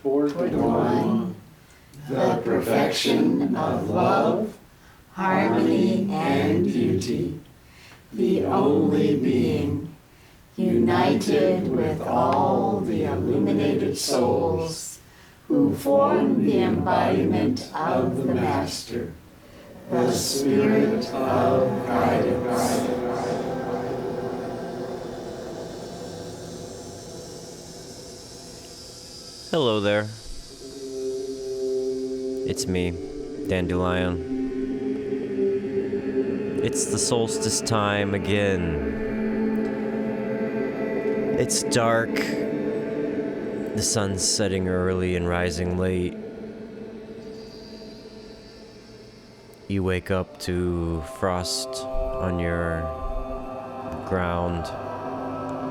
toward the one, the perfection of love, harmony, and beauty, the only being, united with all the illuminated souls who form the embodiment of the Master, the Spirit of guidance. Hello there. It's me, Dandelion. It's the solstice time again. It's dark. The sun's setting early and rising late. You wake up to frost on your ground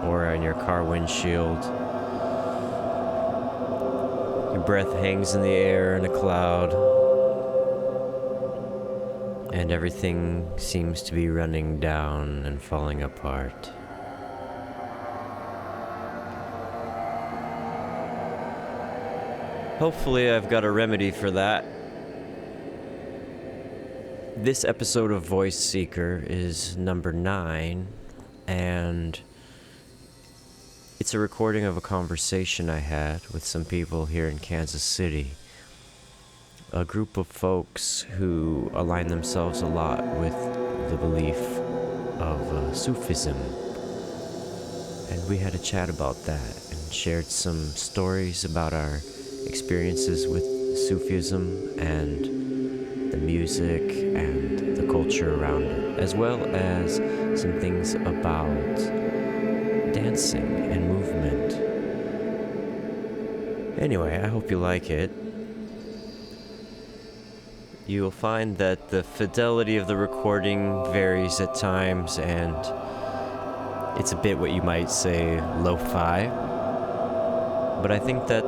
or on your car windshield. Your breath hangs in the air in a cloud, and everything seems to be running down and falling apart. Hopefully I've got a remedy for that. This episode of Voice Seeker is number 9, and it's a recording of a conversation I had with some people here in Kansas City. A group of folks who align themselves a lot with the belief of Sufism. And we had a chat about that and shared some stories about our experiences with Sufism and the music and the culture around it, as well as some things about dancing and movement. Anyway, I hope you like it. You'll find that the fidelity of the recording varies at times, and it's a bit what you might say lo-fi. But I think that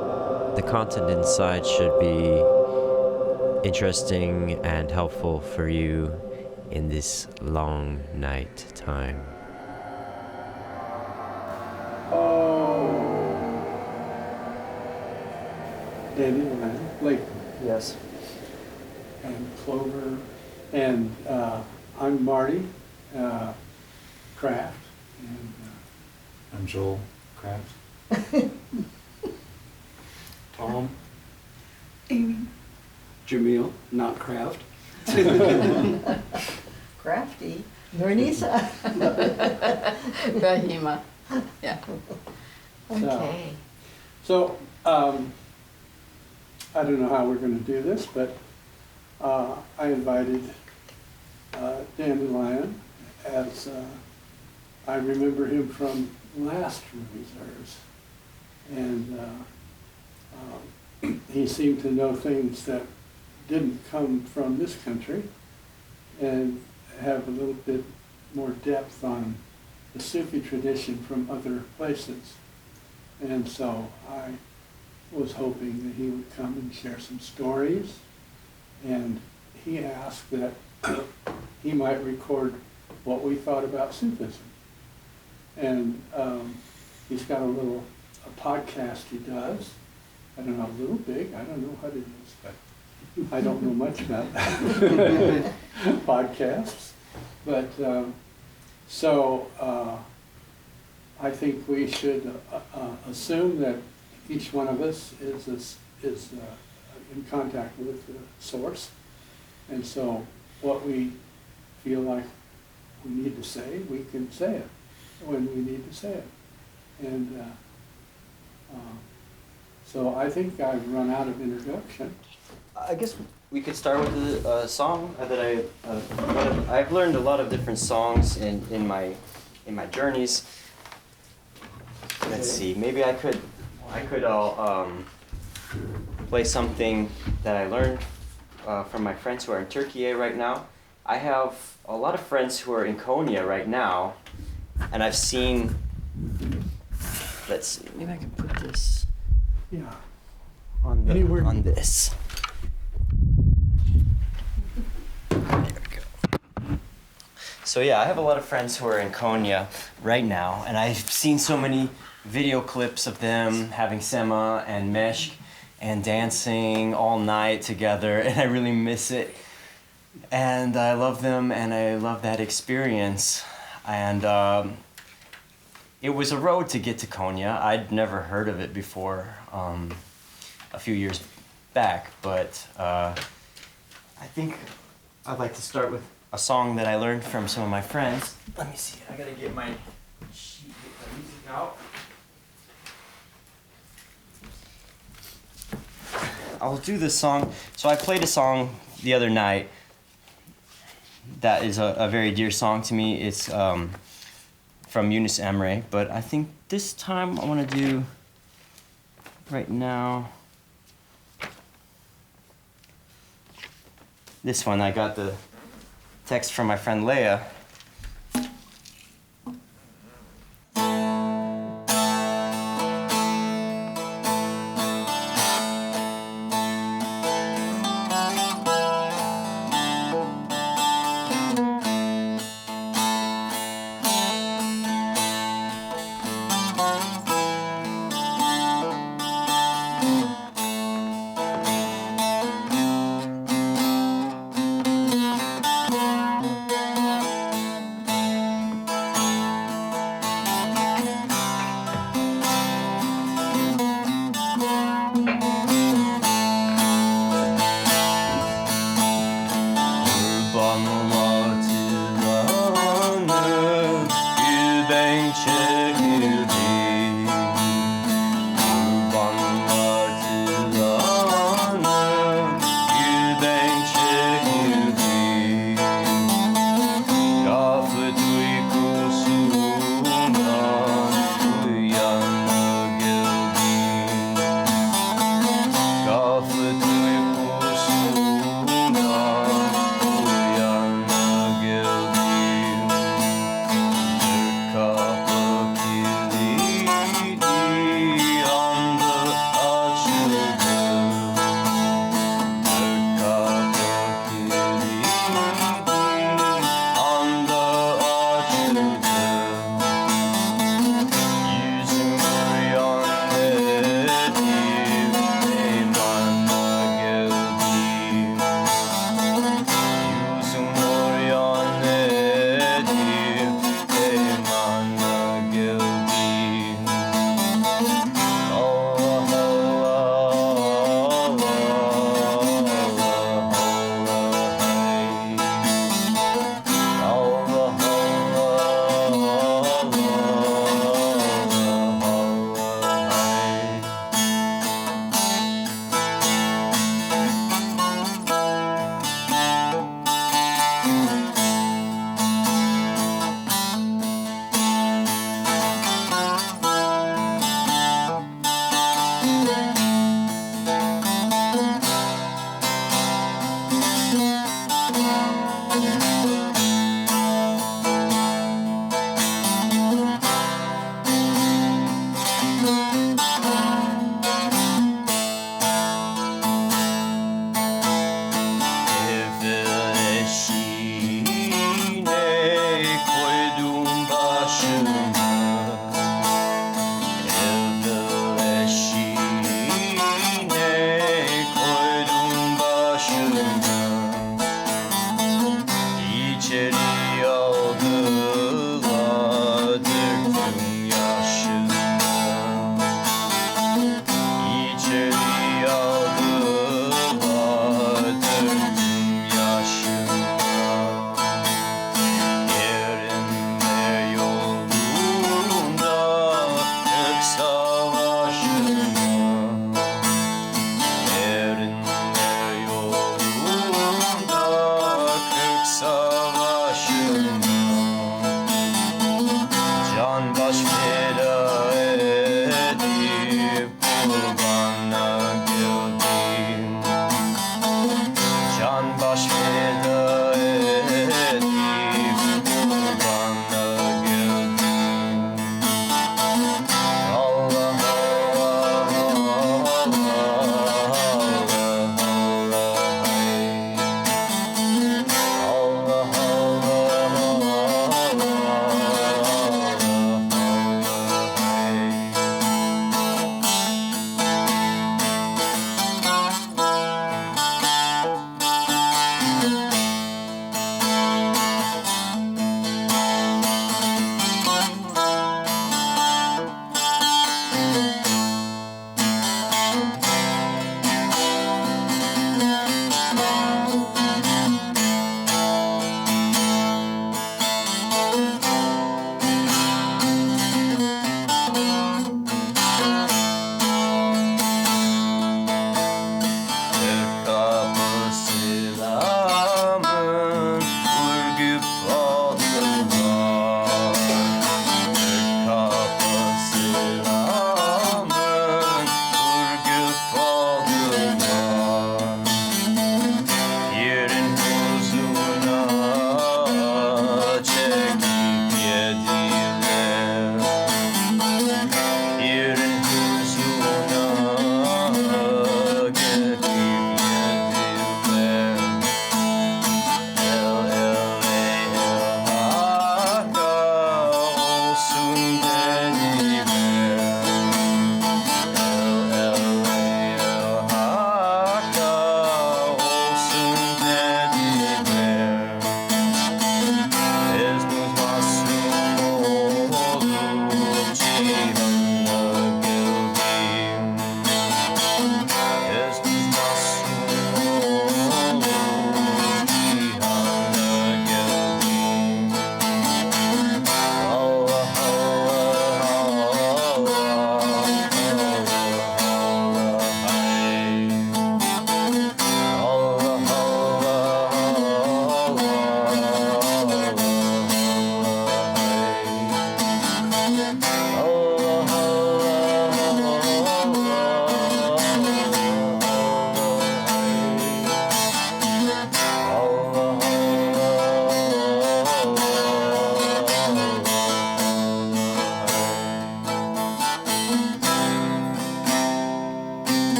the content inside should be interesting and helpful for you in this long night time. Dandelion, Blake, Yes. and Clover, and I'm Marty, Kraft, and I'm Joel, Kraft. Tom. Amy. Jamil, not Kraft. Crafty. Vernisa. Bahima. Yeah. Okay. So, I don't know how we're going to do this, but I invited Dandelion, as I remember him from last reserves, and he seemed to know things that didn't come from this country and have a little bit more depth on the Sufi tradition from other places. And so I was hoping that he would come and share some stories, and he asked that he might record what we thought about Sufism. And he's got a podcast he does. I don't know, a little big, I don't know what it is, but I don't know much about podcasts. But so I think we should assume that each one of us is in contact with the source. And so what we feel like we need to say, we can say it when we need to say it. And so I think I've run out of introduction. I guess we could start with a song that I've learned a lot of different songs in my journeys. Let's see, maybe I could play something that I learned from my friends who are in Turkiye right now. I have a lot of friends who are in Konya right now, and I've seen. Let's see, maybe I can put this. Yeah. On this. There we go. So yeah, I have a lot of friends who are in Konya right now, and I've seen so many video clips of them having sema and meshk, and dancing all night together, and I really miss it. And I love them, and I love that experience. And it was a road to get to Konya. I'd never heard of it before, a few years back, but I think I'd like to start with a song that I learned from some of my friends. Let me see, I gotta get my sheet, get the music out. I'll do this song. So I played a song the other night that is a very dear song to me. It's from Yunus Emre, but I think this time I want to do right now this one. I got the text from my friend Leia. Kurbanlar tiğlanıp yüben çekildi. Kurbanlar tiğlanıp yüben çekildi. Gaflet uykusundan uyanıp geldi.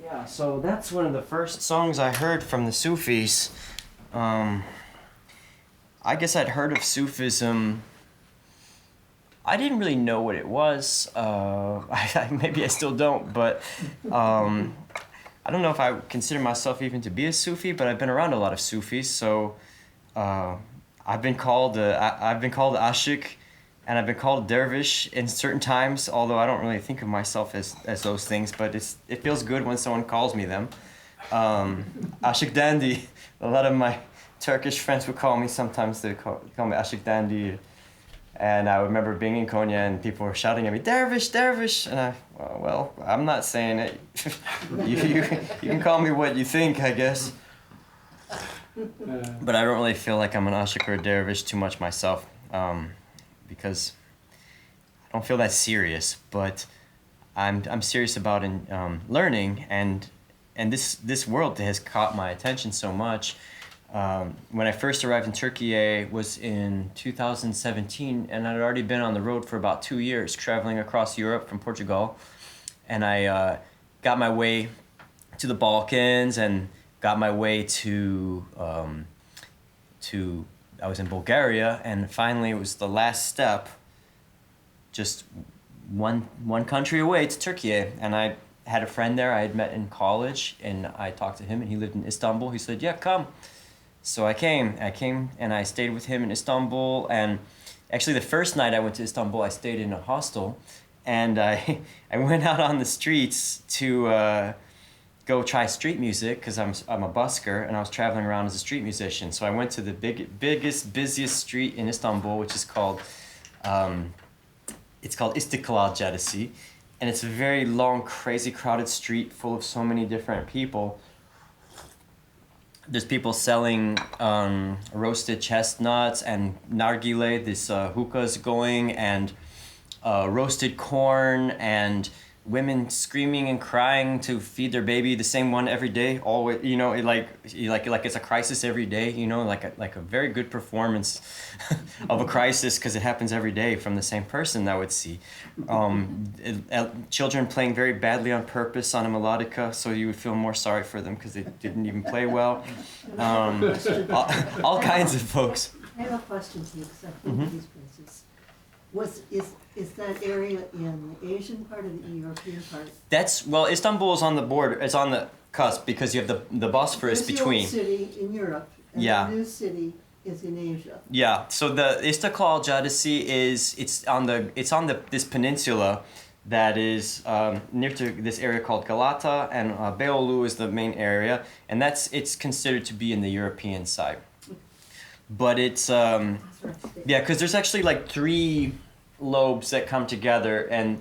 Yeah, so that's one of the first songs I heard from the Sufis. I guess I'd heard of Sufism. I didn't really know what it was. Maybe I still don't, but I don't know if I consider myself even to be a Sufi, but I've been around a lot of Sufis, so I've been called Ashik, and I've been called dervish in certain times, although I don't really think of myself as those things, but it feels good when someone calls me them. Ashik Dandy, a lot of my Turkish friends would call me sometimes, they call me Ashik Dandy, and I remember being in Konya and people were shouting at me, dervish, dervish, and well, I'm not saying it. you can call me what you think, I guess. But I don't really feel like I'm an ashik or a dervish too much myself, because I don't feel that serious. But I'm serious about learning, and this world has caught my attention so much. When I first arrived in Turkiye was in 2017, and I'd already been on the road for about 2 years, traveling across Europe from Portugal, and I got my way to the Balkans and got my way to I was in Bulgaria, and finally it was the last step, just one country away to Turkey, and I had a friend there I had met in college, and I talked to him, and he lived in Istanbul. He said, yeah, come. So I came and I stayed with him in Istanbul, and actually the first night I went to Istanbul I stayed in a hostel, and I went out on the streets to go try street music because I'm a busker and I was traveling around as a street musician. So I went to the biggest, busiest street in Istanbul, which is called Istiklal Caddesi, and it's a very long, crazy, crowded street full of so many different people. There's people selling roasted chestnuts and nargile, this hookahs going, and roasted corn, and women screaming and crying to feed their baby, the same one every day. Always, like it's a crisis every day. Like a very good performance of a crisis because it happens every day from the same person I would see. Children playing very badly on purpose on a melodica, so you would feel more sorry for them because they didn't even play well. All kinds of folks. I have a question to you, because I've been to these places. Is that area in the Asian part or the European part? Istanbul is on the border. It's on the cusp because you have the Bosphorus between. There's the old city in Europe, and the new city is in Asia. Yeah. So the Istiklal Caddesi it's on this peninsula that is near to this area called Galata, and Beyoğlu is the main area, and it's considered to be in the European side. But it's because there's actually like 3 lobes that come together, and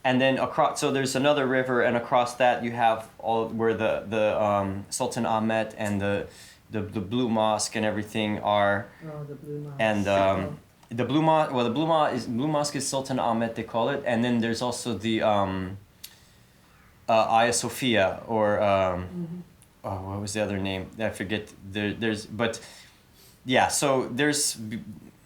then across. So there's another river, and across that you have all where the Sultan Ahmet and the Blue Mosque and everything are. Oh, the Blue Mosque. And the Blue Mosque is Sultan Ahmet, they call it, and then there's also the Hagia Sophia, or what was the other name? I forget. Yeah, so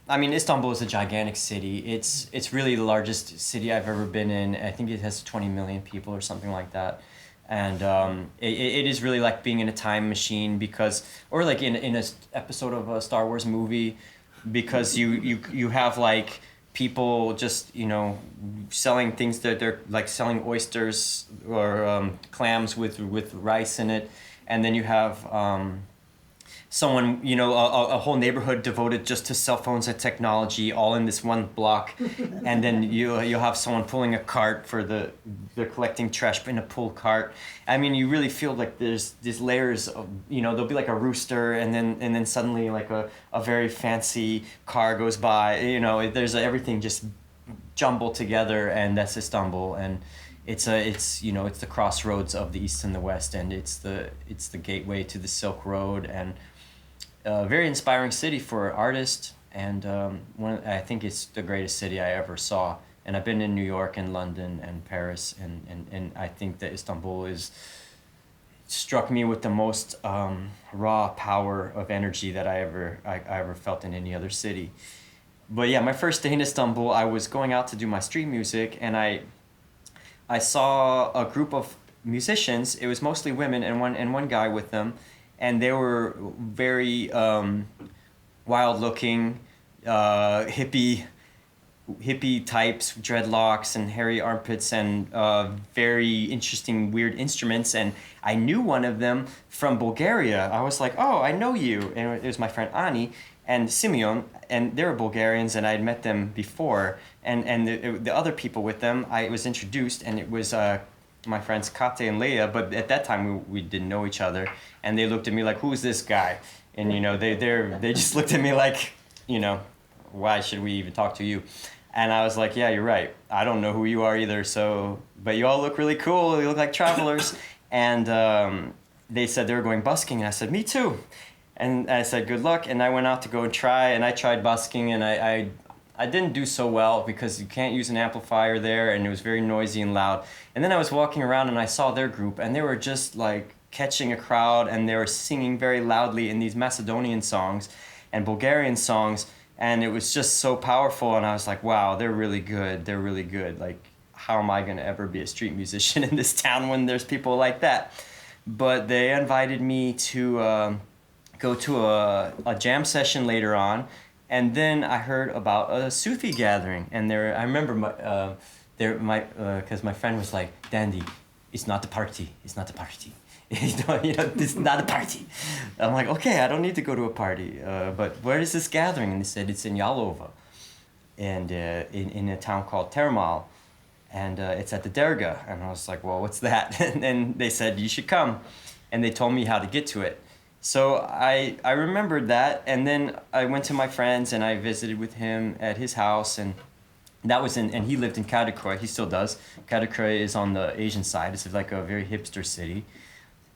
Istanbul is a gigantic city. It's really the largest city I've ever been in. I think it has 20 million people or something like that. And it is really like being in a time machine or like in an episode of a Star Wars movie, because you have like people just, selling things that they're like selling oysters or clams with rice in it. And then you have someone, a whole neighborhood devoted just to cell phones and technology, all in this one block. And then you'll have someone pulling a cart they're collecting trash in a pull cart. I mean, you really feel like there's these layers of, there'll be like a rooster, and then suddenly like a very fancy car goes by. There's everything just jumbled together, and that's Istanbul. And it's the crossroads of the East and the West, and it's the gateway to the Silk Road, and a very inspiring city for artists, and I think it's the greatest city I ever saw. And I've been in New York and London and Paris, and I think that Istanbul struck me with the most raw power of energy that I ever felt in any other city. But yeah, my first day in Istanbul, I was going out to do my street music, and I I saw a group of musicians. It was mostly women and one guy with them, and they were very wild looking, hippie types, dreadlocks and hairy armpits, and very interesting weird instruments. And I knew one of them from Bulgaria. I was like, oh, I know you. And it was my friend Ani and Simeon, and they were Bulgarians, and I had met them before. And the other people with them, I was introduced, and it was my friends Kate and Leia, but at that time we didn't know each other. And they looked at me like, who's this guy? And, you know, they just looked at me like, you know, why should we even talk to you? And I was like, yeah, you're right. I don't know who you are either. So, but you all look really cool. You look like travelers. And they said they were going busking. And I said, me too. And I said, good luck. And I went out to go and try. And I tried busking. And I didn't do so well because you can't use an amplifier there. And it was very noisy and loud. And then I was walking around and I saw their group. And they were just like catching a crowd. And they were singing very loudly in these Macedonian songs and Bulgarian songs. And it was just so powerful, and I was like, wow, they're really good. They're really good. Like, how am I going to ever be a street musician in this town when there's people like that? But they invited me to go to a jam session later on, and then I heard about a Sufi gathering. And there, I remember because my friend was like, Dandy, it's not the party. It's not the party. It's not a party. I'm like, okay, I don't need to go to a party. But where is this gathering? And they said it's in Yalova, and in a town called Termal, and it's at the Derga. And I was like, well, what's that? And then they said you should come, and they told me how to get to it. So I remembered that, and then I went to my friends and I visited with him at his house, and that was and he lived in Kadıköy. He still does. Kadıköy is on the Asian side. It's like a very hipster city.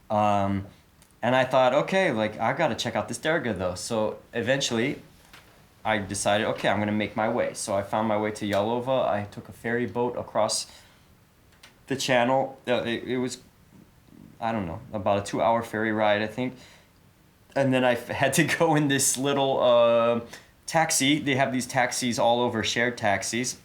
And I thought, okay, like I gotta check out this derga though. So eventually I decided, okay, I'm gonna make my way. So I found my way to Yalova. I took a ferry boat across the channel. It was, I don't know, about a 2-hour ferry ride, I think. And then I had to go in this little taxi. They have these taxis all over, shared taxis.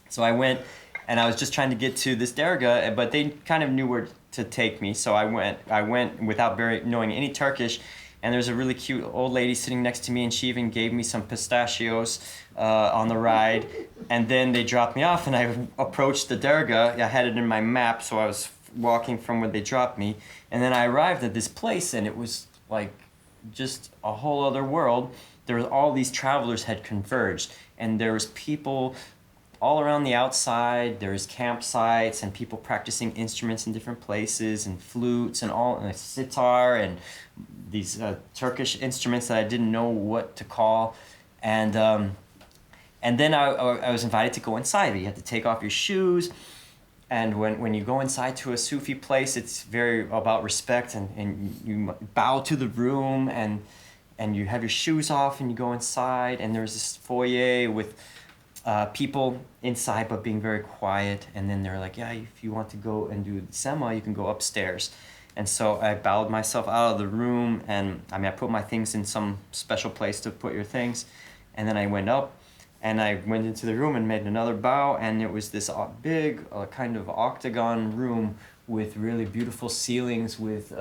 So I went, and I was just trying to get to this derga, but they kind of knew where to take me. So I went without knowing any Turkish, and there's a really cute old lady sitting next to me, and she even gave me some pistachios on the ride. And then they dropped me off, and I approached the derga. I had it in my map, so I was walking from where they dropped me. And then I arrived at this place, and it was like just a whole other world. There was all these travelers had converged, and there was people all around the outside. There's campsites and people practicing instruments in different places, and flutes and a sitar and these Turkish instruments that I didn't know what to call. And then I was invited to go inside. You have to take off your shoes. And when you go inside to a Sufi place, it's very about respect, and you bow to the room, and you have your shoes off and you go inside, and there's this foyer with people inside but being very quiet. And then they're like, yeah, if you want to go and do the sema, you can go upstairs. And so I bowed myself out of the room, and I put my things in some special place to put your things. And then I went up, and I went into the room and made another bow, and it was this big kind of octagon room with really beautiful ceilings with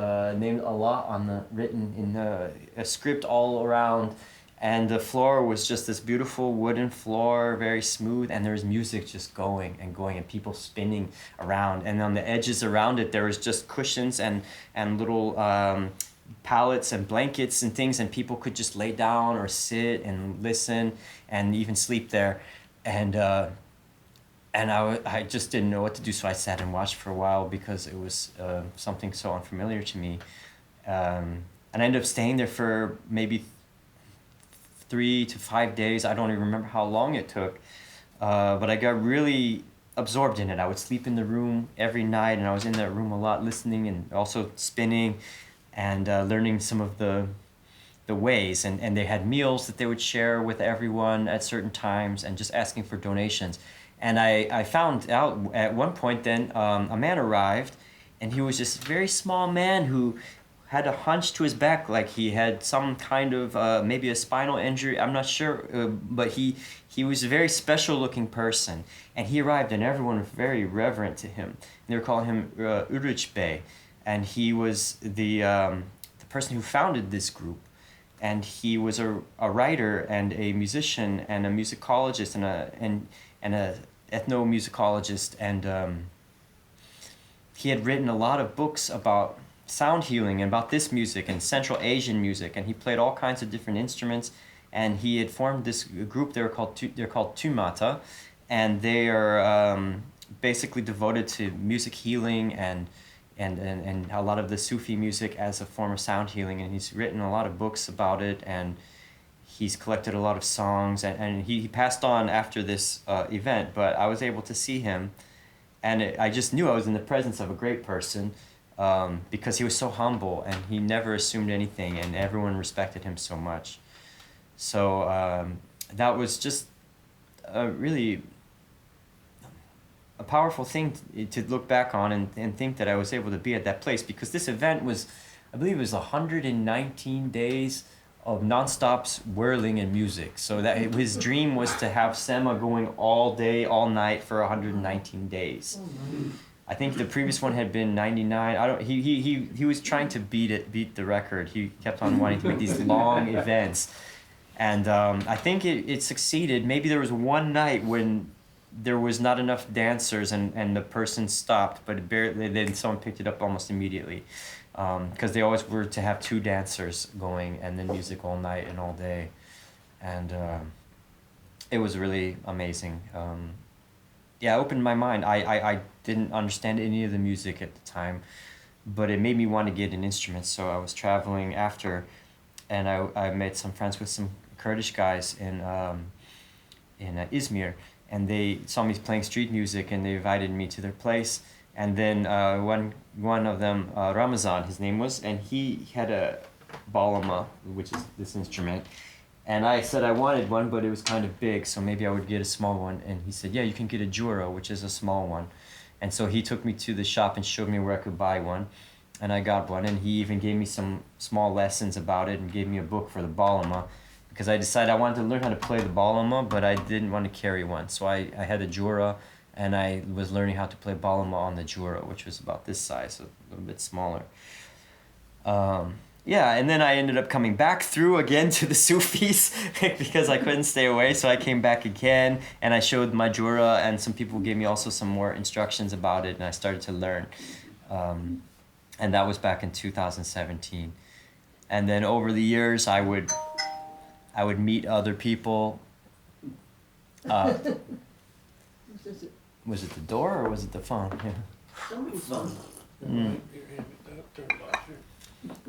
named Allah written in a script all around. And the floor was just this beautiful wooden floor, very smooth, and there was music just going and going, and people spinning around. And on the edges around it, there was just cushions and little pallets and blankets and things, and people could just lay down or sit and listen and even sleep there. And I just didn't know what to do, so I sat and watched for a while because it was something so unfamiliar to me. And I ended up staying there for maybe 3 to 5 days. I don't even remember how long it took, but I got really absorbed in it. I would sleep in the room every night, and I was in that room a lot, listening and also spinning and learning some of the ways. And they had meals that they would share with everyone at certain times, and just asking for donations. And I found out at one point then a man arrived, and he was this very small man who had a hunch to his back, like he had some kind of maybe a spinal injury. I'm not sure, but he was a very special looking person, and he arrived, and everyone was very reverent to him. And they were calling him Uruç Bey, and he was the person who founded this group, and he was a writer and a musician and a musicologist and a ethnomusicologist, and he had written a lot of books about sound healing and about this music and Central Asian music, and he played all kinds of different instruments, and he had formed this group. They're called Tumata, and they are basically devoted to music healing and a lot of the Sufi music as a form of sound healing, and he's written a lot of books about it, and he's collected a lot of songs, and he passed on after this event, but I was able to see him, and I just knew I was in the presence of a great person, because he was so humble and he never assumed anything, and everyone respected him so much. So that was just really a powerful thing to look back on and think that I was able to be at that place, because this event was, I believe it was 119 days of nonstop whirling and music. So that his dream was to have Sema going all day, all night for 119 days. I think the previous one had been 99. I don't. He was trying to beat the record. He kept on wanting to make these long events, and I think it succeeded. Maybe there was one night when there was not enough dancers and the person stopped, but then someone picked it up almost immediately, because they always were to have 2 dancers going and then music all night and all day, and it was really amazing. Yeah, it opened my mind. I didn't understand any of the music at the time, but it made me want to get an instrument. So I was traveling after, and I made some friends with some Kurdish guys in Izmir, and they saw me playing street music, and they invited me to their place. And then one of them, Ramazan, his name was, and he had a balama, which is this instrument. And I said I wanted one, but it was kind of big, so maybe I would get a small one. And he said, yeah, you can get a jura, which is a small one. And so he took me to the shop and showed me where I could buy one. And I got one, and he even gave me some small lessons about it and gave me a book for the balama, because I decided I wanted to learn how to play the balama, but I didn't want to carry one. So I had a jura, and I was learning how to play balama on the jura, which was about this size, a little bit smaller. Yeah, and then I ended up coming back through again to the Sufis because I couldn't stay away, so I came back again, and I showed my jura, and some people gave me also some more instructions about it, and I started to learn. And that was back in 2017. And then over the years, I would meet other people. Was it the door or was it the phone? Yeah. Somebody's phone.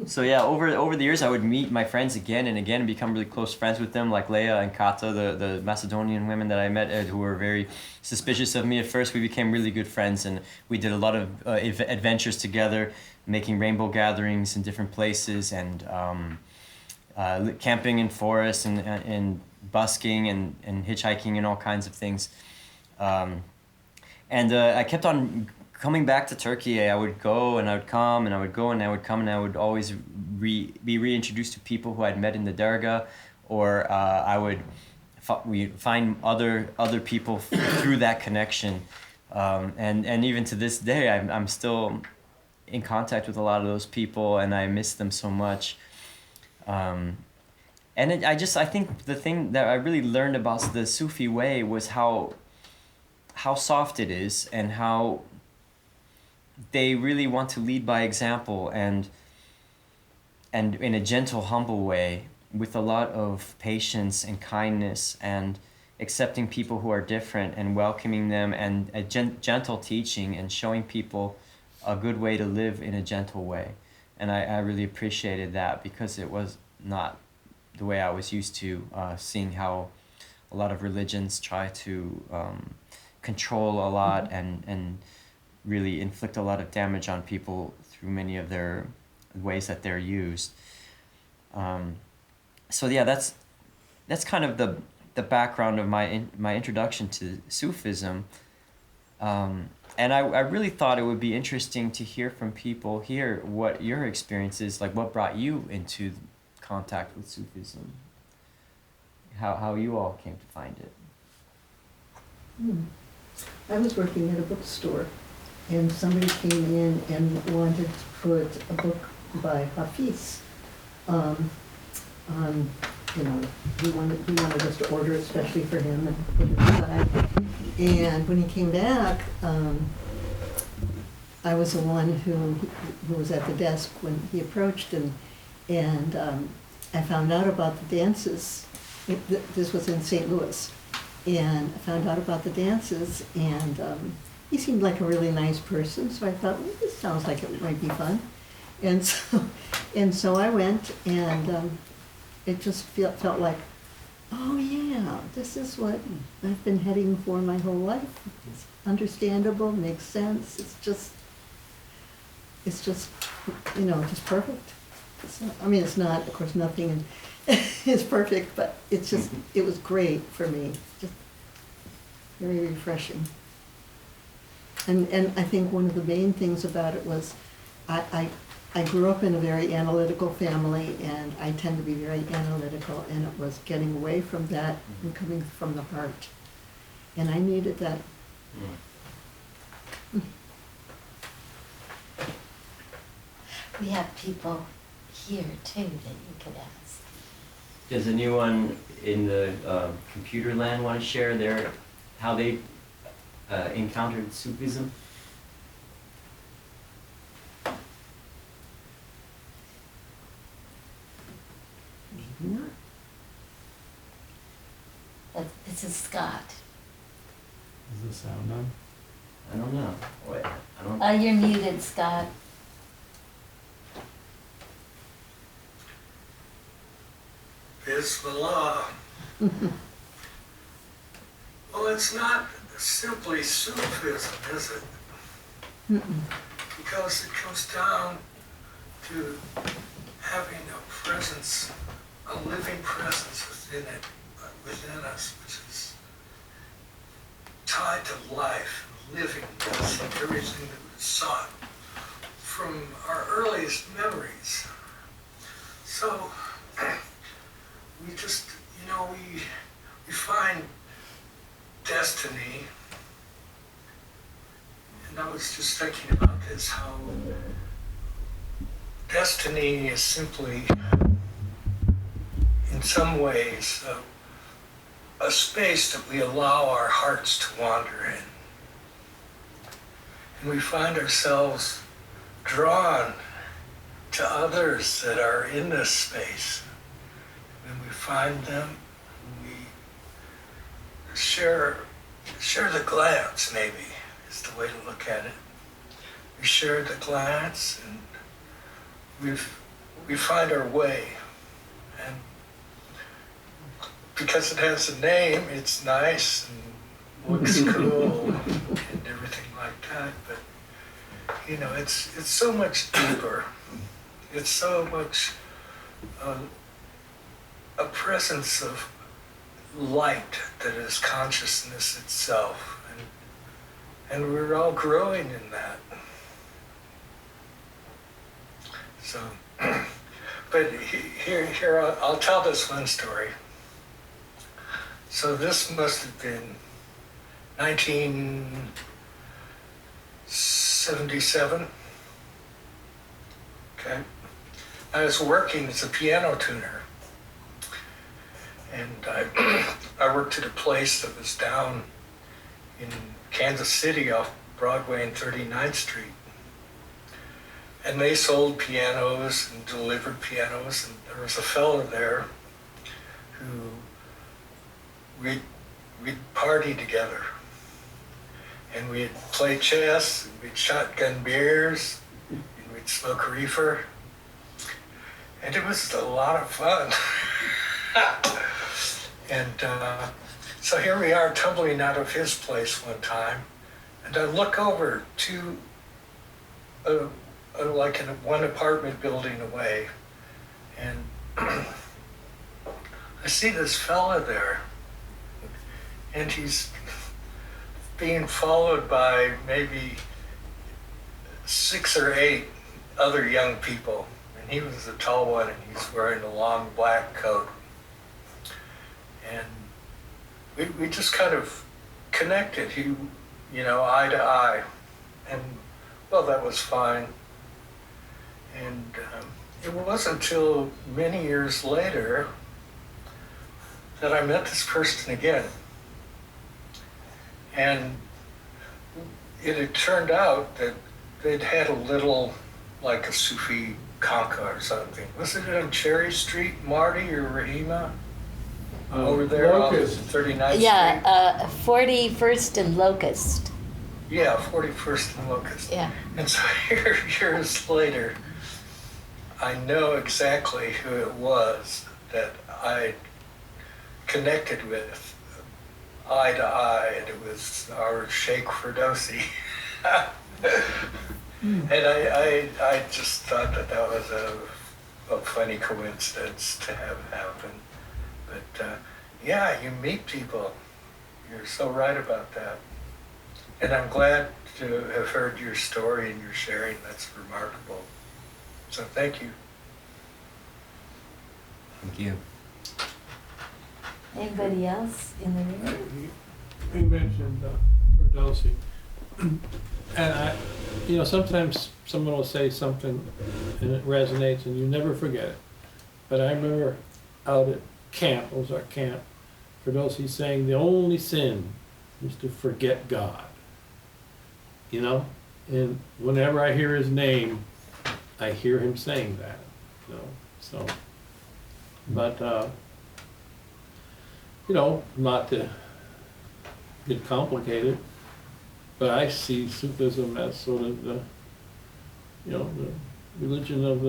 So yeah, over the years, I would meet my friends again and again and become really close friends with them, like Leia and Kata, the Macedonian women that I met, who were very suspicious of me at first. We became really good friends, and we did a lot of adventures together, making rainbow gatherings in different places, and camping in forests, and busking, and hitchhiking, and all kinds of things. And I kept on coming back to Turkey. I would go and I would come, and I would go and I would come, and I would always be reintroduced to people who I'd met in the dargah, or I would find other people through that connection, and even to this day, I'm still in contact with a lot of those people, and I miss them so much. And I think the thing that I really learned about the Sufi way was how soft it is, and how they really want to lead by example, and in a gentle, humble way, with a lot of patience and kindness, and accepting people who are different and welcoming them, and a gentle teaching and showing people a good way to live in a gentle way. And I really appreciated that, because it was not the way I was used to, seeing how a lot of religions try to control a lot, and really inflict a lot of damage on people through many of their ways that they're used. So yeah, that's kind of the background of my introduction to Sufism. And I really thought it would be interesting to hear from people here what your experience is, like what brought you into contact with Sufism, how you all came to find it. I was working at a bookstore, and somebody came in and wanted to put a book by Hafiz on, you know, he wanted us to order it especially for him and put it aside. And when he came back, I was the one who was at the desk when he approached, and I found out about the dances. This was in St. Louis, and I found out about the dances, and he seemed like a really nice person, so I thought, well, this sounds like it might be fun. And so I went, and it just felt like, oh yeah, this is what I've been heading for my whole life. It's understandable, makes sense. It's just, you know, just perfect. I mean, it's not, of course, nothing is perfect, but it's just, it was great for me. Just very refreshing. And I think one of the main things about it was I grew up in a very analytical family, and I tend to be very analytical, and it was getting away from that and coming from the heart. And I needed that. We have people here too that you could ask. Does anyone in the computer land want to share how they encountered Sufism? Maybe not. This is Scott. Is the sound on? I don't know. Wait, I don't. You're muted, Scott. Bismillah. Well, it's not simply Sufism, is it? Because it comes down to having a presence, a living presence within us, which is tied to life, livingness, and everything that we sought from our earliest memories. So we just, you know, we find destiny. And I was just thinking about this, how destiny is simply, in some ways, a space that we allow our hearts to wander in. And we find ourselves drawn to others that are in this space. When we find them, we share the glance, maybe, is the way to look at it. We share the glance, and we find our way. And because it has a name, it's nice and looks cool and everything like that. But you know, it's so much deeper. It's so much a presence of light that is consciousness itself, and we're all growing in that. So, but here I'll tell this one story. So this must have been 1977. Okay, I was working as a piano tuner. And I worked at a place that was down in Kansas City off Broadway and 39th Street. And they sold pianos and delivered pianos, and there was a fellow there who we'd party together. And we'd play chess, and we'd shotgun beers, and we'd smoke reefer. And it was a lot of fun. And so here we are tumbling out of his place one time, and I look over to like in one apartment building away, and I see this fella there, and he's being followed by maybe 6 or 8 other young people. And he was the tall one, and he's wearing a long black coat. And we just kind of connected, eye to eye. And, well, that was fine. And it wasn't until many years later that I met this person again. And it had turned out that they'd had a little, like a Sufi conca or something. Was it on Cherry Street, Marty or Rahima? Over there on Locust. 39th Street? Yeah, 41st and Locust. Yeah, 41st and Locust. Yeah. And so here, years later, I know exactly who it was that I connected with eye to eye, and it was our Sheikh Ferdowsi. And I just thought that was a funny coincidence to have happen. But yeah, you meet people. You're so right about that. And I'm glad to have heard your story and your sharing. That's remarkable. So thank you. Thank you. Anybody else in the room? You mentioned Ferdowsi. And sometimes someone will say something and it resonates and you never forget it. But I remember out at camp, it was our camp, Ferdowsi saying the only sin is to forget God. And whenever I hear his name, I hear him saying that. So, but, not to get complicated, but I see Sufism as sort of the religion of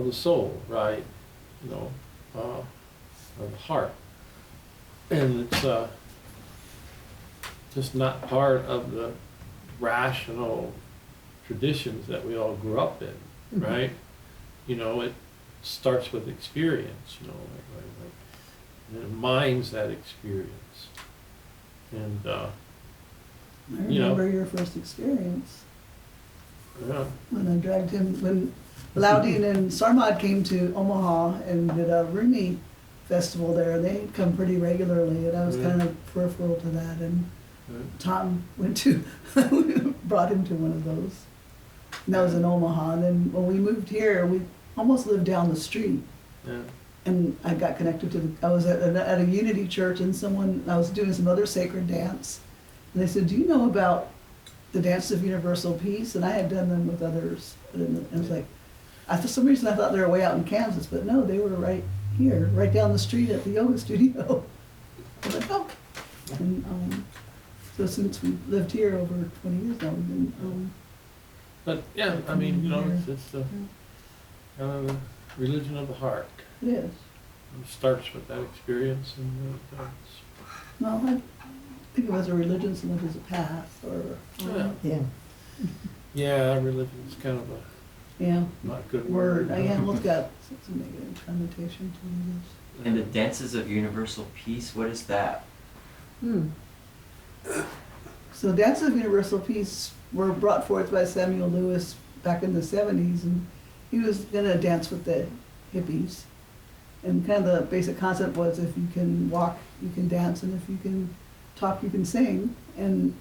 the soul, right? Of the heart, and it's just not part of the rational traditions that we all grew up in, right? It starts with experience, and it mines that experience, and I remember your first experience yeah. when I dragged him, when Laudin and Sarmad came to Omaha and did a Rumi festival there. They'd come pretty regularly, and I was kind of peripheral to that. And Tom brought him to one of those. And that was in Omaha. And then when we moved here, we almost lived down the street. Yeah. And I got connected to I was at a Unity church, and I was doing some other sacred dance. And they said, "Do you know about the Dance of Universal Peace?" And I had done them with others. And I was like, for some reason I thought they were way out in Kansas, but no, they were right here, right down the street at the yoga studio. I was like, oh. And so since we lived here over 20 years now, we've been. But yeah, I mean, it's the kind of the religion of the heart. It is. It starts with that experience, and No, I think it was a religion so much as a path, or. Yeah. yeah, religion is kind of a Yeah. not good Word. Well, it's got some negative connotation to And the dances of universal peace, what is that? So Dances of Universal Peace were brought forth by Samuel Lewis back in the 70s, and he was going to dance with the hippies. And kind of the basic concept was, if you can walk, you can dance, and if you can talk, you can sing. And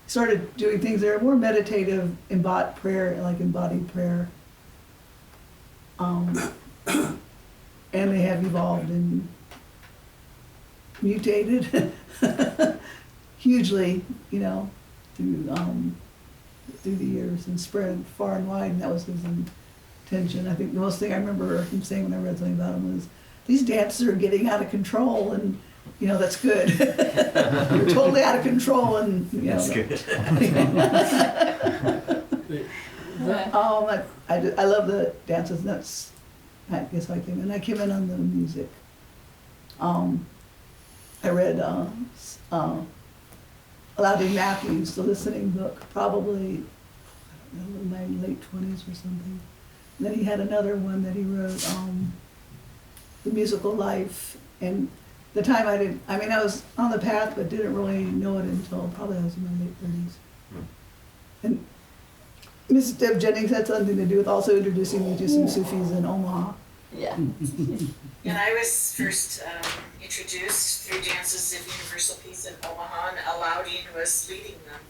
started doing things that are more meditative, embodied prayer. And they have evolved and mutated hugely, through the years, and spread far and wide, and that was his intention. I think the most thing I remember him saying when I read something about him was, "These dances are getting out of control," and that's good. You're totally out of control, and That's good. I love the dances, and that's, I guess I came in. I came in on the music. I read Loudon Matthews, the listening book, probably, I don't know, in my late 20s or something. And then he had another one that he wrote, The Musical Life, and the time I didn't, I mean, I was on the path, but didn't really know it until probably I was in my late 30s. And Mrs. Deb Jennings had something to do with also introducing me to some Sufis in Omaha. Yeah. And I was first introduced through Dances of Universal Peace in Omaha, and Alaudin was leading them.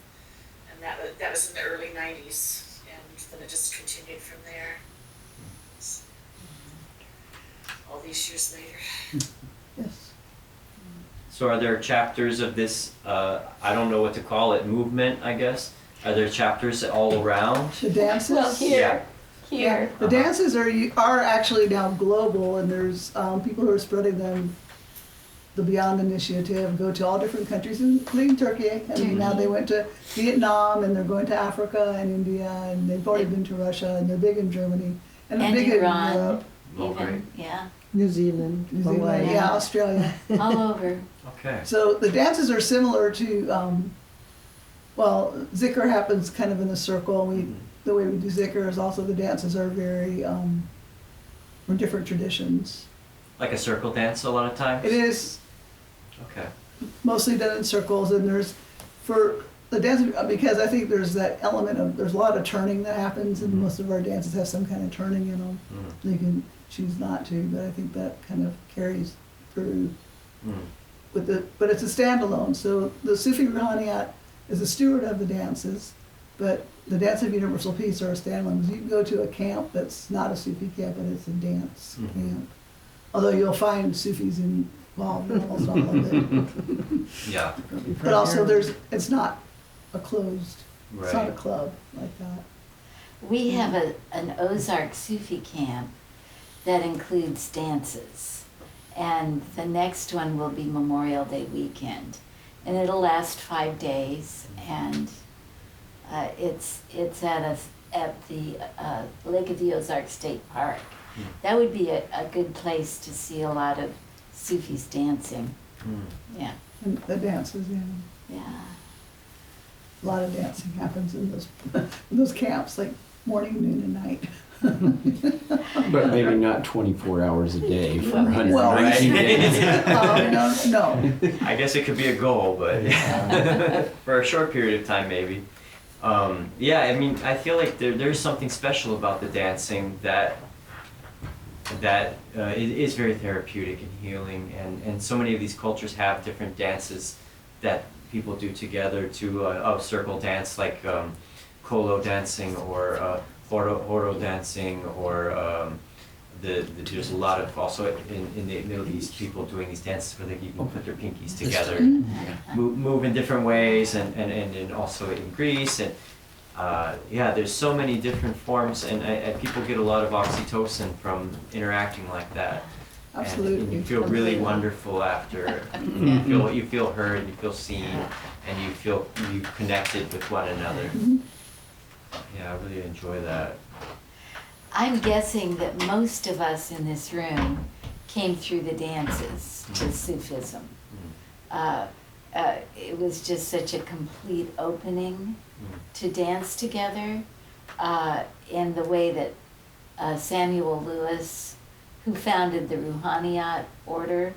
And that was in the early 90s, and then it just continued from there. All these years later. Yes. So are there chapters of this, I don't know what to call it, movement, I guess? Are there chapters all around? The dances? Well, here, here. The dances are actually now global, and there's people who are spreading them. The Beyond Initiative go to all different countries, including Turkey. I mean, now they went to Vietnam, and they're going to Africa and India, and they've already been to Russia, and they're big in Germany, and they're And big Iran. in Europe, Oh, great. Even, yeah, New Zealand, New Zealand, Hawaii. yeah, Australia. all over. Okay. So the dances are similar to, well, zikr happens kind of in a circle. The way we do zikr is also the dances are very, we're different traditions. Like a circle dance a lot of times? It is Okay. mostly done in circles, and there's, for the dance, because I think there's that element of, there's a lot of turning that happens, and most of our dances have some kind of turning in them. Mm. You can choose not to, but I think that kind of carries through. Mm. But it's a standalone, so the Sufi Ruhaniyat is a steward of the dances, but the Dance of Universal Peace are a standalone. You can go to a camp that's not a Sufi camp, but it's a dance Mhm. camp. Although you'll find Sufis involved in almost all of it. Yeah. But also it's not a closed, it's not a Right. club like that. We have an Ozark Sufi camp that includes dances. And the next one will be Memorial Day weekend. And it'll last 5 days, and it's at the Lake of the Ozark State Park. Mm. That would be a good place to see a lot of Sufis dancing. Mm. Yeah, And the dances, yeah. yeah. A lot of dancing happens in those camps, like morning, noon, and night. But maybe not 24 hours a day for Well, 119 days. No. I guess it could be a goal, but for a short period of time, maybe. Yeah, I mean, I feel like there's something special about the dancing that it is very therapeutic and healing, and so many of these cultures have different dances that people do together to a circle dance, like kolo dancing or horo dancing, or there's a lot of also in the Middle East people doing these dances where they even put their pinkies together, move in different ways, and also in Greece, and yeah, there's so many different forms, and people get a lot of oxytocin from interacting like that. Absolutely. And you feel really wonderful after. You feel heard, you feel seen, and you connected with one another. Yeah, I really enjoy that. I'm guessing that most of us in this room came through the dances to Sufism. It was just such a complete opening to dance together in the way that Samuel Lewis, who founded the Ruhaniyat order,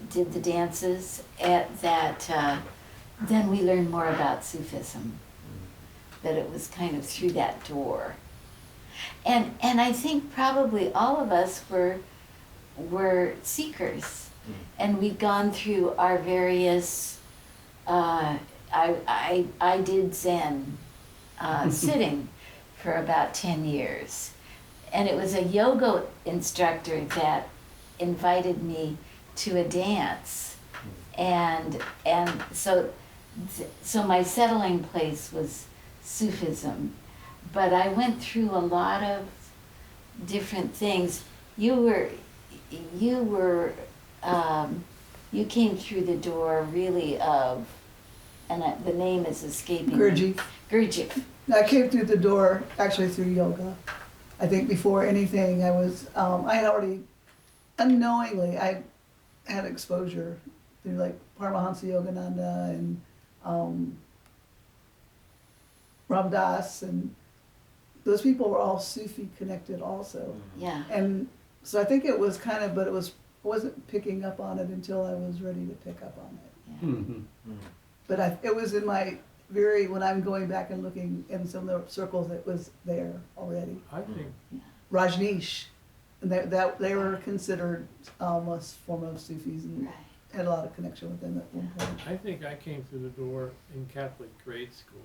did the dances. Then we learned more about Sufism, that it was kind of through that door. And I think probably all of us were seekers, and we've gone through our various. I did Zen sitting for about 10 years, and it was a yoga instructor that invited me to a dance, and so my settling place was Sufism. But I went through a lot of different things. You came through the door really of, and the name is escaping me. Gurdjieff. I came through the door actually through yoga. I think before anything, I had already, unknowingly, I had exposure through like Paramahansa Yogananda and Ram Dass, and those people were all Sufi connected also. Yeah. And so I think it was kind of, but it was wasn't picking up on it until I was ready to pick up on it. Yeah. Mm-hmm. But it was in my when I'm going back and looking in some of the circles, it was there already. I think, Rajneesh, and they were considered almost form of Sufis and Right. had a lot of connection with them at one point. I think I came through the door in Catholic grade school.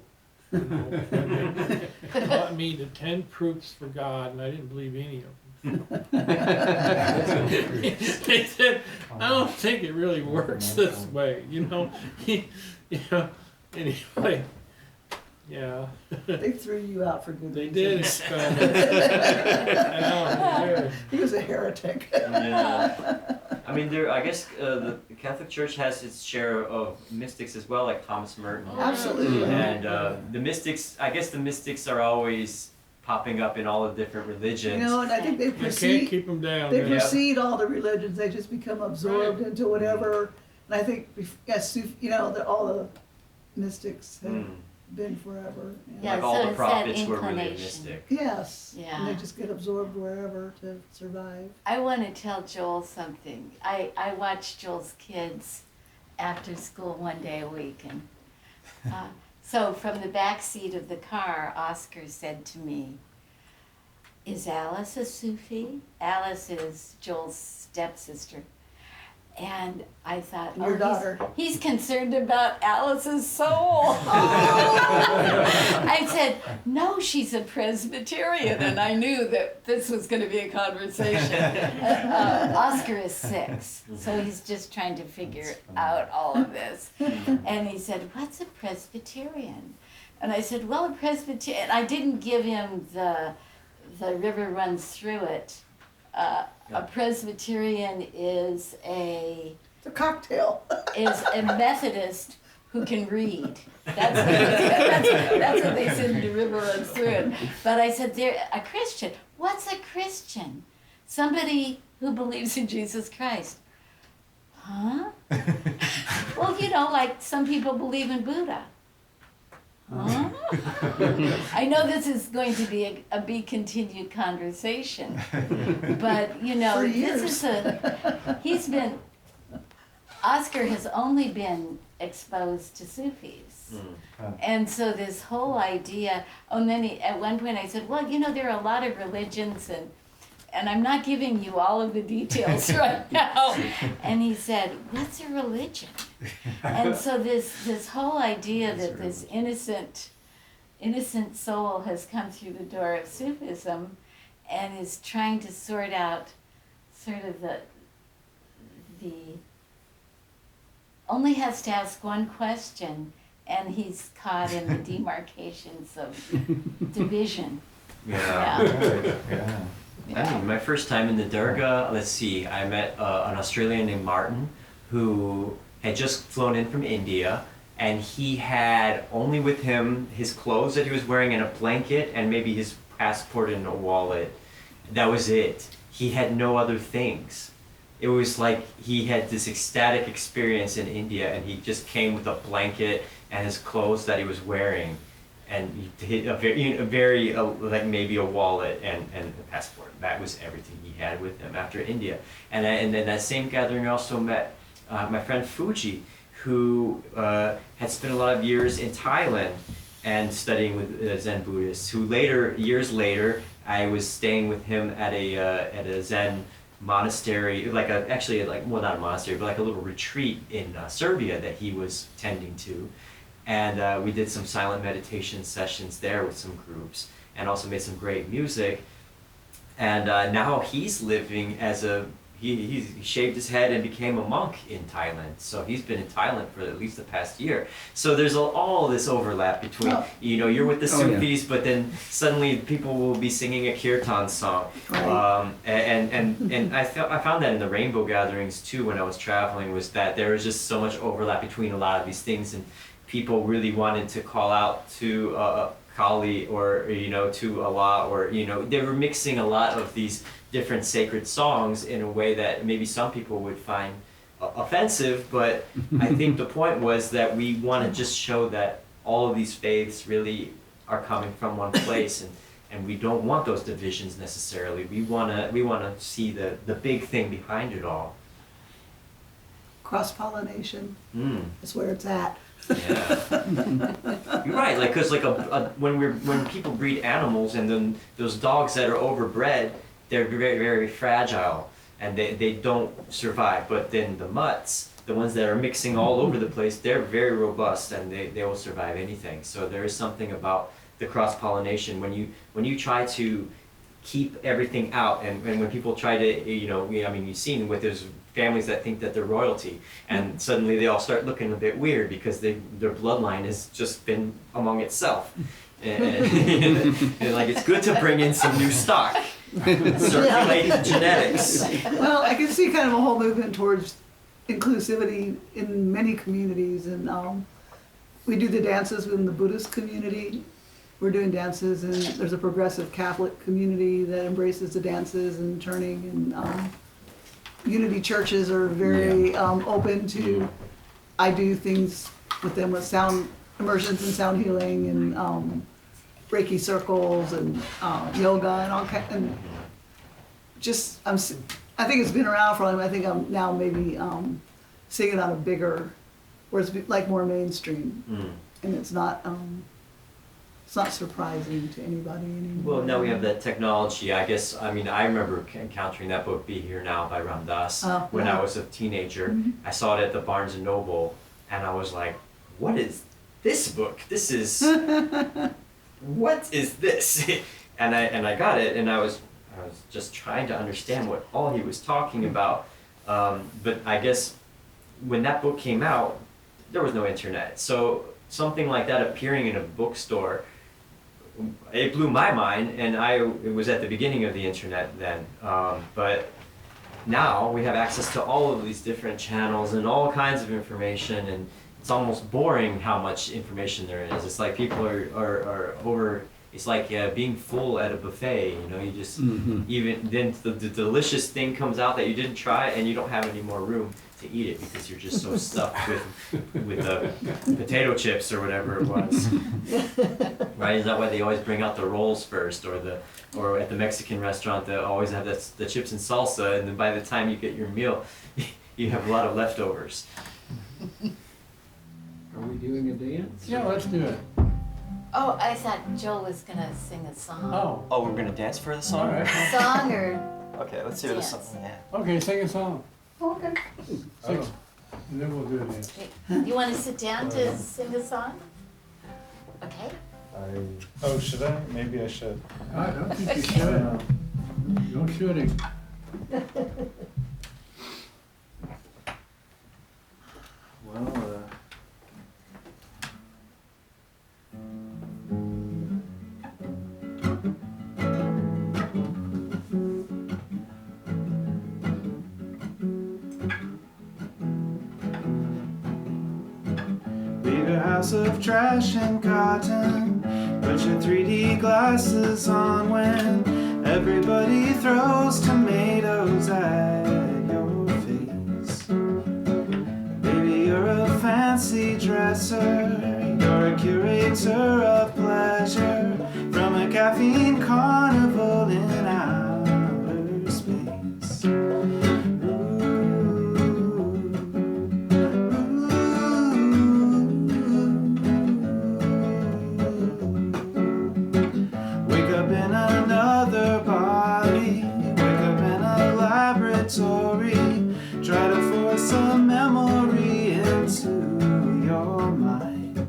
You know, when they taught me the 10 proofs for God, and I didn't believe any of them. They said, I don't think it really works this way, you know? Anyway, yeah. They threw you out for good They reasons. did. I know, they did. He was a heretic. Yeah. I mean, I guess the Catholic Church has its share of mystics as well, like Thomas Merton. Absolutely. And the mystics, I guess the mystics are always popping up in all the different religions. You know, and I think they You can't proceed. keep them down. They man. precede all the religions. They just become absorbed Right. into whatever. And I think, yes, you know, all the mystics have Mm. been forever. Yeah, Like all so the it's that prophets were really inclination. mystic. Yes. Yeah. And they just get absorbed wherever to survive. I want to tell Joel something. I watch Joel's kids after school one day a week, and so from the back seat of the car, Oscar said to me, "Is Alice a Sufi?" Alice is Joel's stepsister. And I thought, Your daughter. He's concerned about Alice's soul. I said, no, she's a Presbyterian, and I knew that this was going to be a conversation. Oscar is 6, so he's just trying to figure out all of this. And he said, what's a Presbyterian? And I said, well, a Presbyterian, I didn't give him the river runs through it. A Presbyterian is It's a cocktail. a Methodist who can read. That's what they said in the river runs through it. But I said, they're a Christian. What's a Christian? Somebody who believes in Jesus Christ. Huh? Well, you know, like some people believe in Buddha. Huh? I know this is going to be a be continued conversation, but you know, For this is Oscar has only been exposed to Sufis. And so this whole idea, and then at one point I said, well, you know, there are a lot of religions and I'm not giving you all of the details right now. And he said, what's a religion? And so this whole idea that this innocent soul has come through the door of Sufism and is trying to sort out sort of the only has to ask one question, and he's caught in the demarcations of division. Yeah. I mean, my first time in the Durga, let's see, I met an Australian named Martin who had just flown in from India, and he had only with him his clothes that he was wearing and a blanket and maybe his passport and a wallet. That was it. He had no other things. It was like he had this ecstatic experience in India, and he just came with a blanket and his clothes that he was wearing, and a very like maybe a wallet and a passport. That was everything he had with him after India. And then that same gathering I also met my friend Fuji, who had spent a lot of years in Thailand and studying with Zen Buddhists. Who years later, I was staying with him at a Zen monastery, not a monastery, but like a little retreat in Serbia that he was tending to. And we did some silent meditation sessions there with some groups, and also made some great music. And now he's living he shaved his head and became a monk in Thailand. So he's been in Thailand for at least the past year. So there's all this overlap between, you're with the Sufis, but then suddenly people will be singing a kirtan song. Right. And I found that in the rainbow gatherings too when I was traveling, was that there was just so much overlap between a lot of these things, and people really wanted to call out to Kali or to Allah, or they were mixing a lot of these different sacred songs in a way that maybe some people would find offensive, but I think the point was that we want to just show that all of these faiths really are coming from one place, and we don't want those divisions necessarily. We want to see the big thing behind it all. cross-pollination. Mm. That's where it's at. Yeah. You're right, like, cause like when people breed animals and then those dogs that are overbred, they're very, very fragile and they don't survive. But then the mutts, the ones that are mixing all over the place, they're very robust and they will survive anything. So there is something about the cross-pollination when you try to keep everything out and when people try to, you know, I mean, you've seen with those families that think that they're royalty and suddenly they all start looking a bit weird because their bloodline has just been among itself. And like, it's good to bring in some new stock, circulate genetics. Well, I can see kind of a whole movement towards inclusivity in many communities, and we do the dances within the Buddhist community. We're doing dances, and there's a progressive Catholic community that embraces the dances and turning, and unity churches are very open to. I do things with them with sound immersions and sound healing and Reiki circles and yoga and all kind. And just I think it's been around for a long time. I think I'm now maybe seeing it on a bigger, where it's like more mainstream, and it's not surprising to anybody anymore. Well, now we have that technology. I guess, I mean, I remember encountering that book, Be Here Now by Ram Dass, when I was a teenager. Mm-hmm. I saw it at the Barnes & Noble, and I was like, what is this book? This is, what is this? And I got it, and I was just trying to understand what all he was talking about. But I guess when that book came out, there was no internet. So something like that appearing in a bookstore, it blew my mind, and it was at the beginning of the internet then. But now we have access to all of these different channels and all kinds of information, and it's almost boring how much information there is. It's like people are over, it's like being full at a buffet, you know, you just, even then the delicious thing comes out that you didn't try and you don't have any more room to eat it because you're just so stuffed with the potato chips or whatever it was. Right? Is that why they always bring out the rolls first, or at the Mexican restaurant they always have the chips and salsa, and then by the time you get your meal, you have a lot of leftovers. Are we doing a dance? Yeah, let's do it. Oh, I thought Joel was gonna sing a song. Oh, we're gonna dance for the song? All right. Song or Okay, let's hear the Dance. song. Yeah. Okay, sing a song. Okay. And then we'll do it again. you want to sit down to sing a song? Okay. Oh, should I? Maybe I should. I don't think you should. No shooting. Well, Leave your house of trash and cotton. Put your 3D glasses on when everybody throws tomatoes at your face. Baby, you're a fancy dresser. You're a curator of pleasure from a caffeine carnival in outer space. Wake up in another body, wake up in a laboratory, try to force a memory into your mind.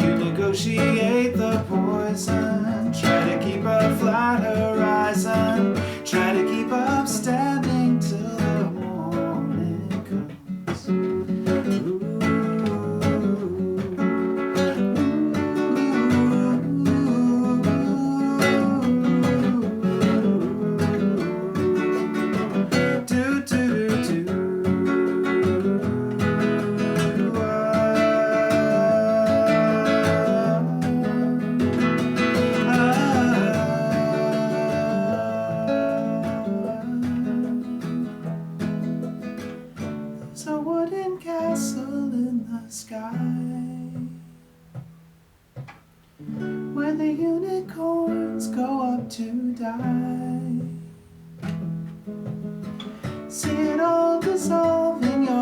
You negotiate the poison, try to keep a flat horizon, try to keep up standing till the morning comes. Do do do. There's a wooden castle in the sky where the unicorns go up to die. See it all dissolve in your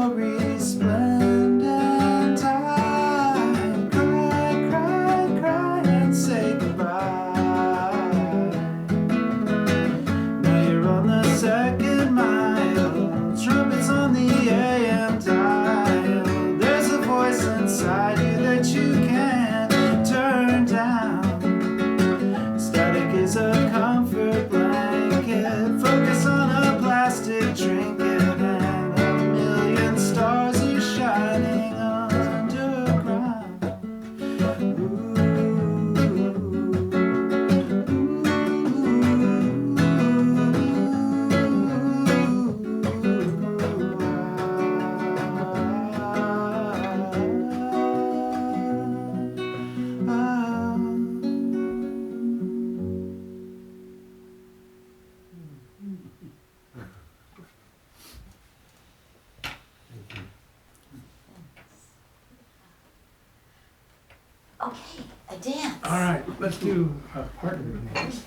Okay, a dance. All right, let's do a partner dance.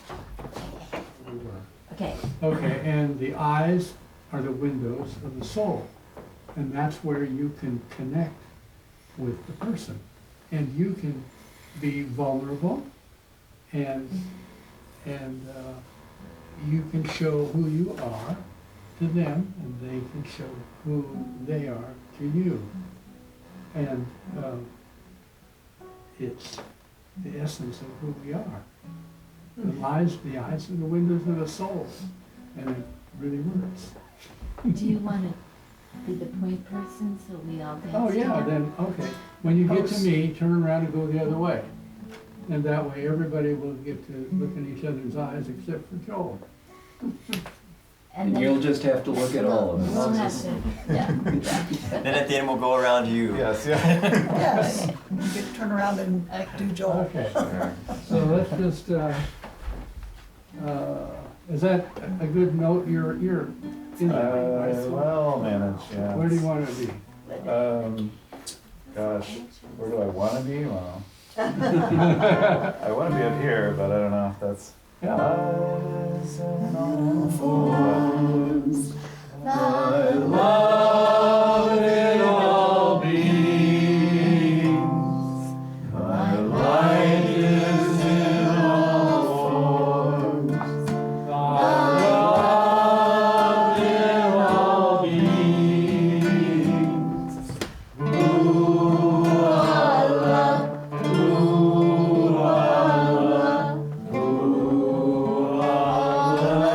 Okay. Okay, and the eyes are the windows of the soul. And that's where you can connect with the person. And you can be vulnerable and you can show who you are to them and they can show who they are to you. And it's the essence of who we are. The eyes are the windows of the soul, and it really works. Do you want to be the point person so we all dance Oh, yeah, together? then, okay. When you get to me, turn around and go the other way. And that way, everybody will get to look in each other's eyes except for Joel. And then you'll just have to look at all of we'll us. have to, yeah. Then at the end we'll go around you. Yes, yeah. Yes, you get to turn around and do Joel. Okay, so let's just, is that a good note? You're in there, right? Well, I'll manage, yeah. Where do you want to be? Gosh, where do I want to be? Well, I want to be up here, but I don't know if that's. Yeah. Eyes and all forms, Thy love in all beings, thy light is in all forms, thy love in all beings. Ooh, Allah, ooh, Allah, ooh, Allah.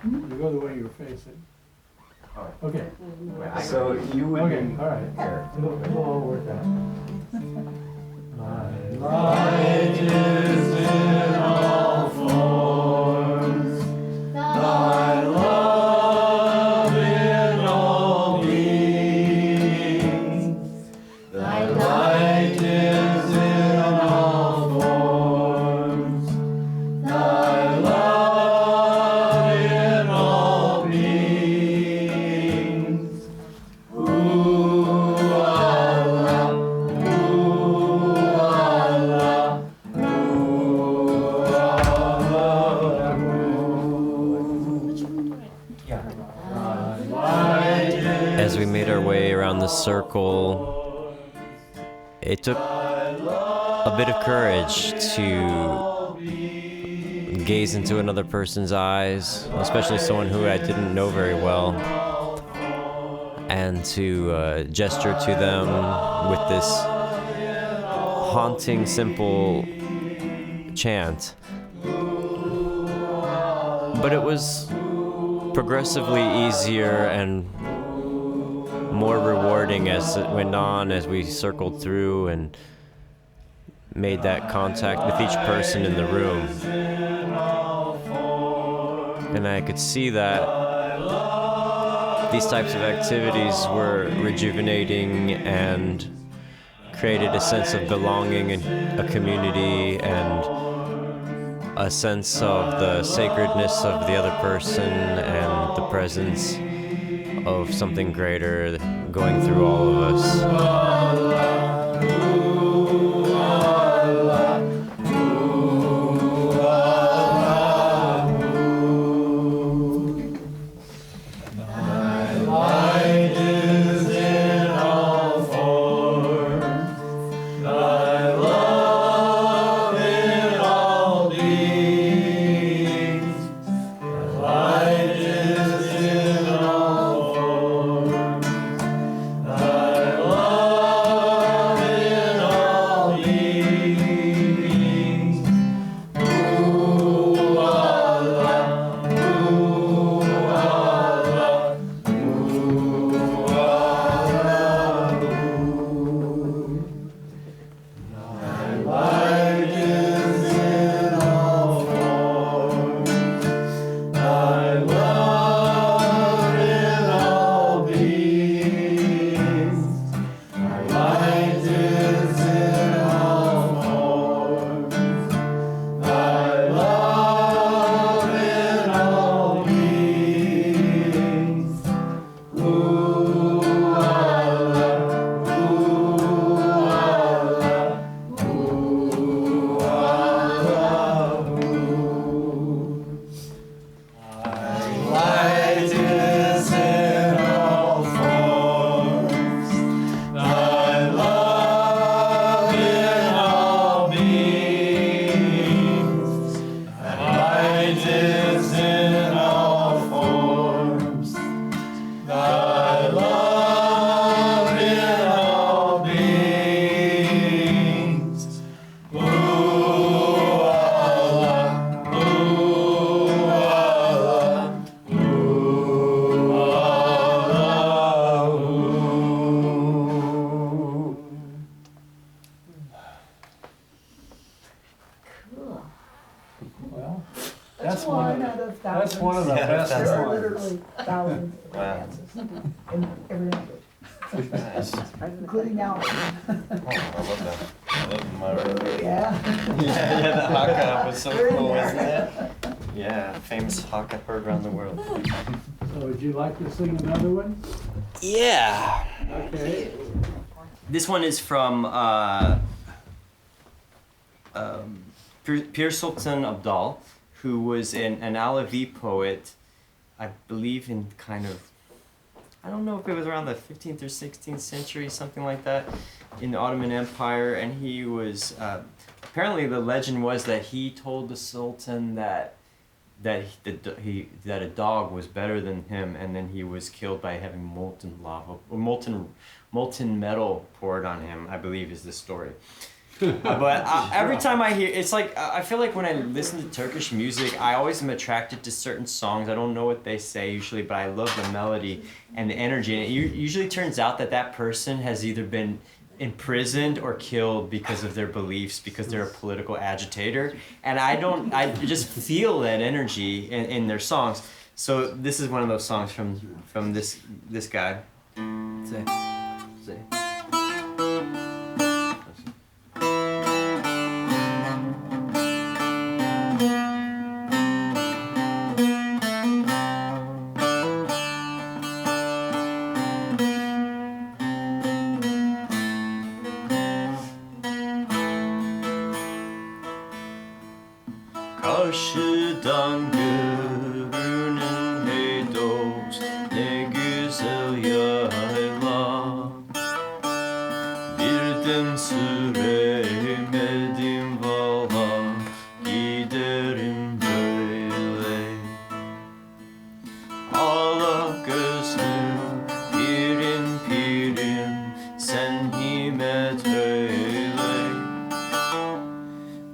You go the way you're facing. Okay. So you would Okay, be all right. It'll all work out. light is in all forms, thy love in all beings, thy light is in all forms, thy love in all beings. Ooh, Allah, ooh, Allah, ooh, Allah, As we made our way around the circle, it took a bit of courage to gaze into another person's eyes, especially someone who I didn't know very well, and to gesture to them with this haunting, simple chant. But it was progressively easier and more rewarding as it went on, as we circled through and made that contact with each person in the room. And I could see that these types of activities were rejuvenating and created a sense of belonging in a community and a sense of the sacredness of the other person and the presence of something greater going through all of us. Thy love Well, That's one out of thousands. that's one of the Yeah, best that's There are ones. literally thousands of Wow. dances in every language, Nice. including now. Oh, I love that. I love my Yeah. yeah, the haka was so We're in cool, there. isn't it? Yeah, famous haka heard around the world. So would you like to sing another one? Yeah. Okay. This one is from Pir Sultan Abdal, who was an Alevi poet, I believe in kind of, I don't know if it was around the 15th or 16th century, something like that, in the Ottoman Empire, and he was, apparently the legend was that he told the Sultan that a dog was better than him, and then he was killed by having molten lava or molten metal poured on him, I believe is the story. But every time I hear, it's like I feel like when I listen to Turkish music, I always am attracted to certain songs. I don't know what they say usually, but I love the melody and the energy. And it usually turns out that that person has either been imprisoned or killed because of their beliefs, because they're a political agitator. And I just feel that energy in their songs. So this is one of those songs from this guy. Say. Karşıdan görünen hey dost, ne güzel yayla. Birden süremedim valla, giderim böyle. Ala gözlüm, pirim pirim, sen himet eyle.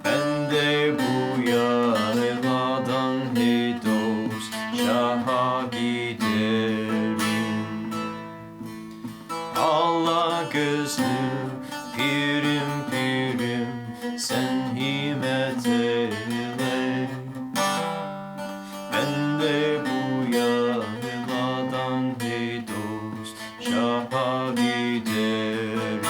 Ben de bu yayladan hey dost, şaha giderim. Allah gözlü, pirim pirim, sen himet eyle. Ben de bu yayladan hey dost, şaha giderim.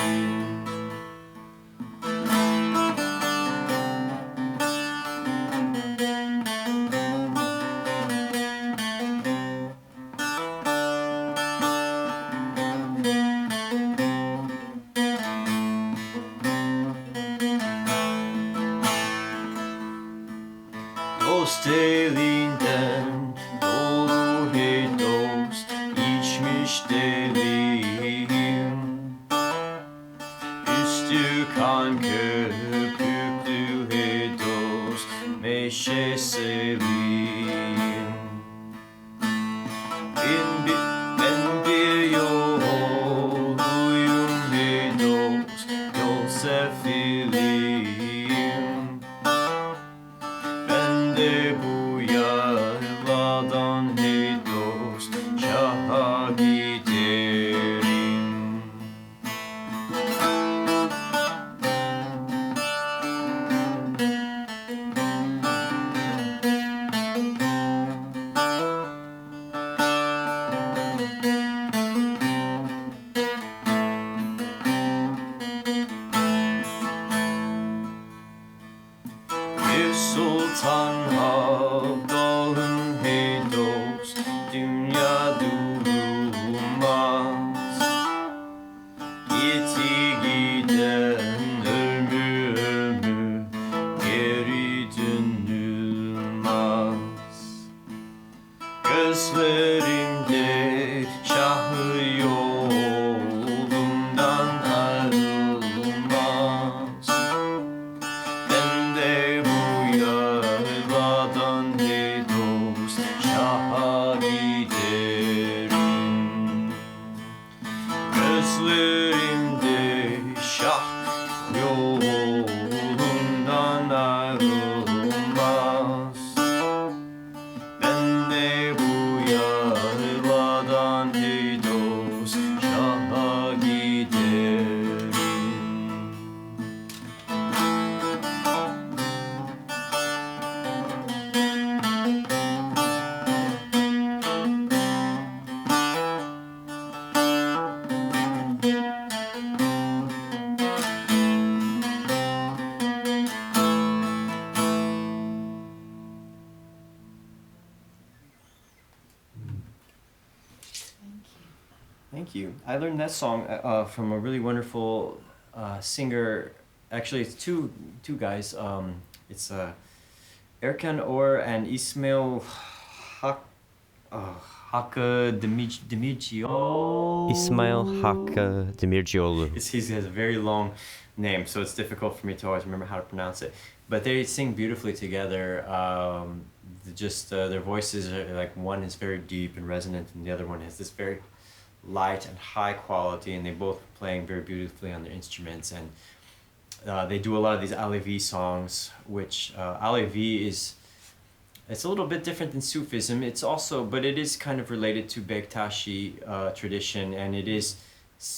Dost elinden dolu hey dost, içmiş deliyim. Üstü kan köpüklü hey dost, meşe seveyim. Ben bir yolcuyum hey dost, yol sefiliyim. Ben de bu yayladan hey dost, şaha giderim. Bir sultan Abdal'ın hey dost, dünya durulmaz. Gitti giden ömür geri dönülmez. Gözlerimde şahı yolundan ayrılmaz. Ben de bu yayladan hey dost, şaha giderim. Gözlerimde şah yolundan ayrılmaz. Ben de bu yayladan Thank you. I learned that song from a really wonderful singer. Actually, it's two guys. It's Erkan Or and Ismail Hakkı Demircioğlu. Ismail Hakkı Demircioğlu. He has a very long name, so it's difficult for me to always remember how to pronounce it. But they sing beautifully together. Their voices are like, one is very deep and resonant, and the other one has this very light and high quality, and they both playing very beautifully on their instruments. And they do a lot of these Alevi songs, which Alevi it's a little bit different than Sufism. It's also, but it is kind of related to Bektashi tradition, and it is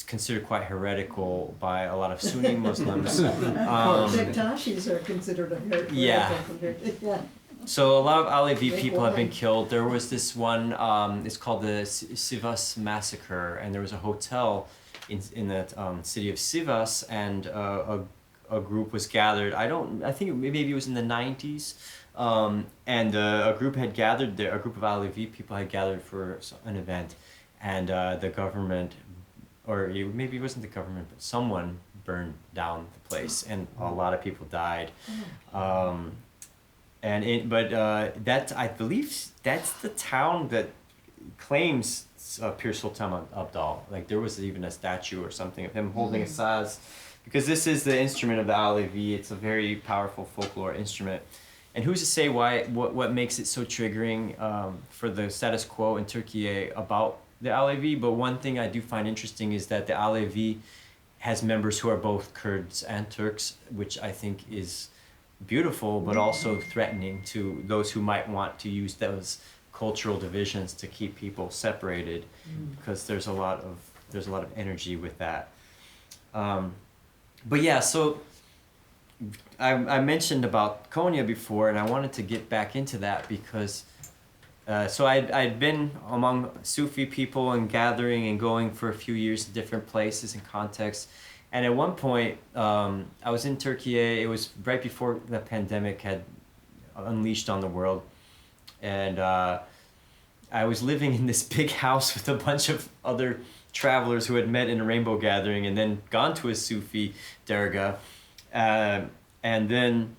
considered quite heretical by a lot of Sunni Muslims. Bektashis are considered a heretical. Yeah. Yeah. So a lot of Alevi people have been killed. There was this one, it's called the Sivas Massacre, and there was a hotel in the city of Sivas, and a group was gathered. I think maybe it was in the 90s, and a group had gathered there. A group of Alevi people had gathered for an event, and the government, or maybe it wasn't the government, but someone burned down the place, and a lot of people died. I believe that's the town that claims Pir Sultan Abdal. Like there was even a statue or something of him holding a saz, because this is the instrument of the Alevi. It's a very powerful folklore instrument. And who's to say what makes it so triggering for the status quo in Turkiye about the Alevi? But one thing I do find interesting is that the Alevi has members who are both Kurds and Turks, which I think is beautiful, but also threatening to those who might want to use those cultural divisions to keep people separated, because there's a lot of energy with that. But yeah, so I mentioned about Konya before, and I wanted to get back into that because so I'd been among Sufi people and gathering and going for a few years in different places and contexts. And at one point, I was in Turkey. It was right before the pandemic had unleashed on the world. And I was living in this big house with a bunch of other travelers who had met in a rainbow gathering and then gone to a Sufi derga. And then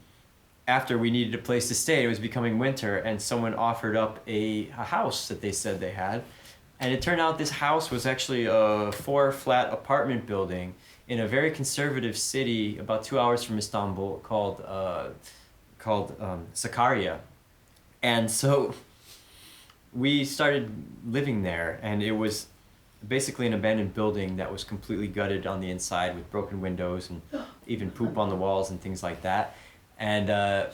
after we needed a place to stay, it was becoming winter, and someone offered up a house that they said they had. And it turned out this house was actually a 4-flat apartment building in a very conservative city about 2 hours from Istanbul called Sakarya. And so we started living there, and it was basically an abandoned building that was completely gutted on the inside with broken windows and even poop on the walls and things like that. And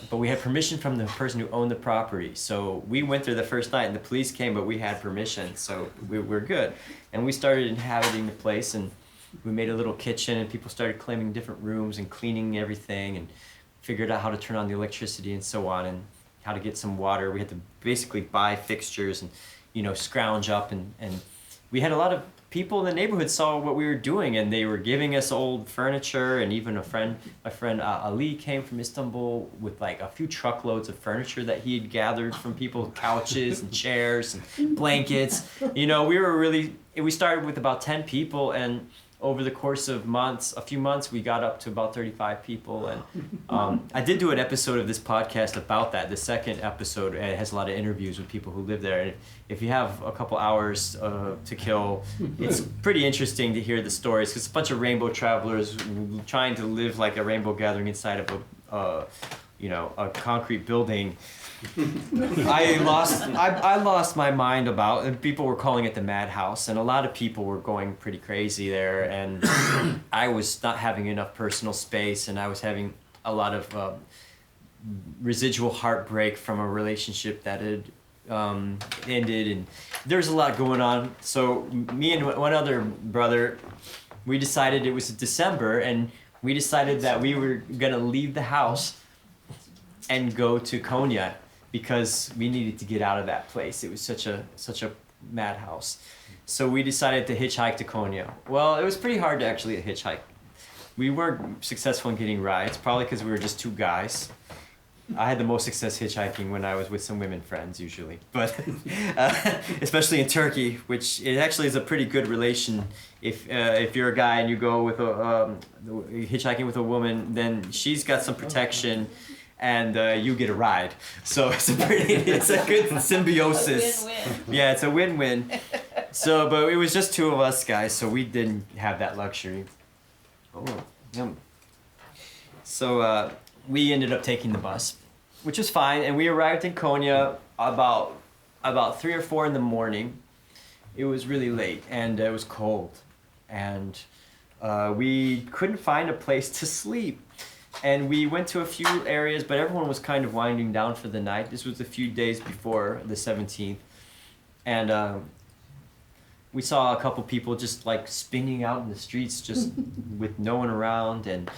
but we had permission from the person who owned the property. So we went there the first night and the police came, but we had permission, so we're good. And we started inhabiting the place, and we made a little kitchen, and people started claiming different rooms and cleaning everything, and figured out how to turn on the electricity and so on, and how to get some water. We had to basically buy fixtures and, scrounge up, and we had a lot of people in the neighborhood saw what we were doing, and they were giving us old furniture, and even my friend Ali came from Istanbul with like a few truckloads of furniture that he had gathered from people, couches and chairs and blankets. We started with about 10 people, and over the course of a few months, we got up to about 35 people. And I did do an episode of this podcast about that. The second episode, it has a lot of interviews with people who live there. And if you have a couple hours to kill, it's pretty interesting to hear the stories, because it's a bunch of rainbow travelers trying to live like a rainbow gathering inside of a concrete building. I lost my mind about, and people were calling it the madhouse, and a lot of people were going pretty crazy there, and I was not having enough personal space, and I was having a lot of residual heartbreak from a relationship that had ended, and there's a lot going on. So me and one other brother, we decided, it was December, and we decided that we were gonna leave the house and go to Konya, because we needed to get out of that place. It was such a madhouse. So we decided to hitchhike to Konya. Well, it was pretty hard to actually hitchhike. We weren't successful in getting rides, probably because we were just two guys. I had the most success hitchhiking when I was with some women friends usually, but especially in Turkey, which it actually is a pretty good relation. If you're a guy and you go with hitchhiking with a woman, then she's got some protection, and you get a ride. So it's a good symbiosis. A win-win. Yeah, it's a win-win. So, but it was just 2 of us guys, so we didn't have that luxury. Oh, yum. So we ended up taking the bus, which was fine, and we arrived in Konya about 3 or 4 in the morning. It was really late, and it was cold, and we couldn't find a place to sleep. And we went to a few areas, but everyone was kind of winding down for the night. This was a few days before the 17th, and we saw a couple people just like spinning out in the streets, just with no one around, and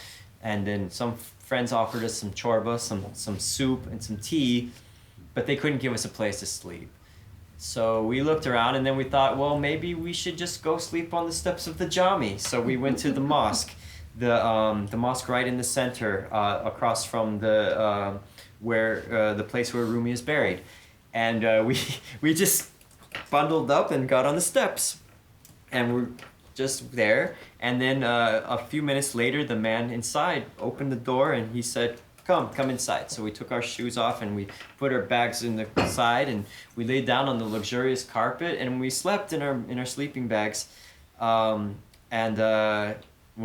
then some friends offered us some chorba, some soup and some tea, but they couldn't give us a place to sleep. So we looked around, and then we thought, well, maybe we should just go sleep on the steps of the Jami. So we went to the mosque, the mosque right in the center, across from the place where Rumi is buried, and we just bundled up and got on the steps, and we're just there. And then a few minutes later, the man inside opened the door, and he said, come inside. So we took our shoes off, and we put our bags in the side, and we laid down on the luxurious carpet, and we slept in our sleeping bags. When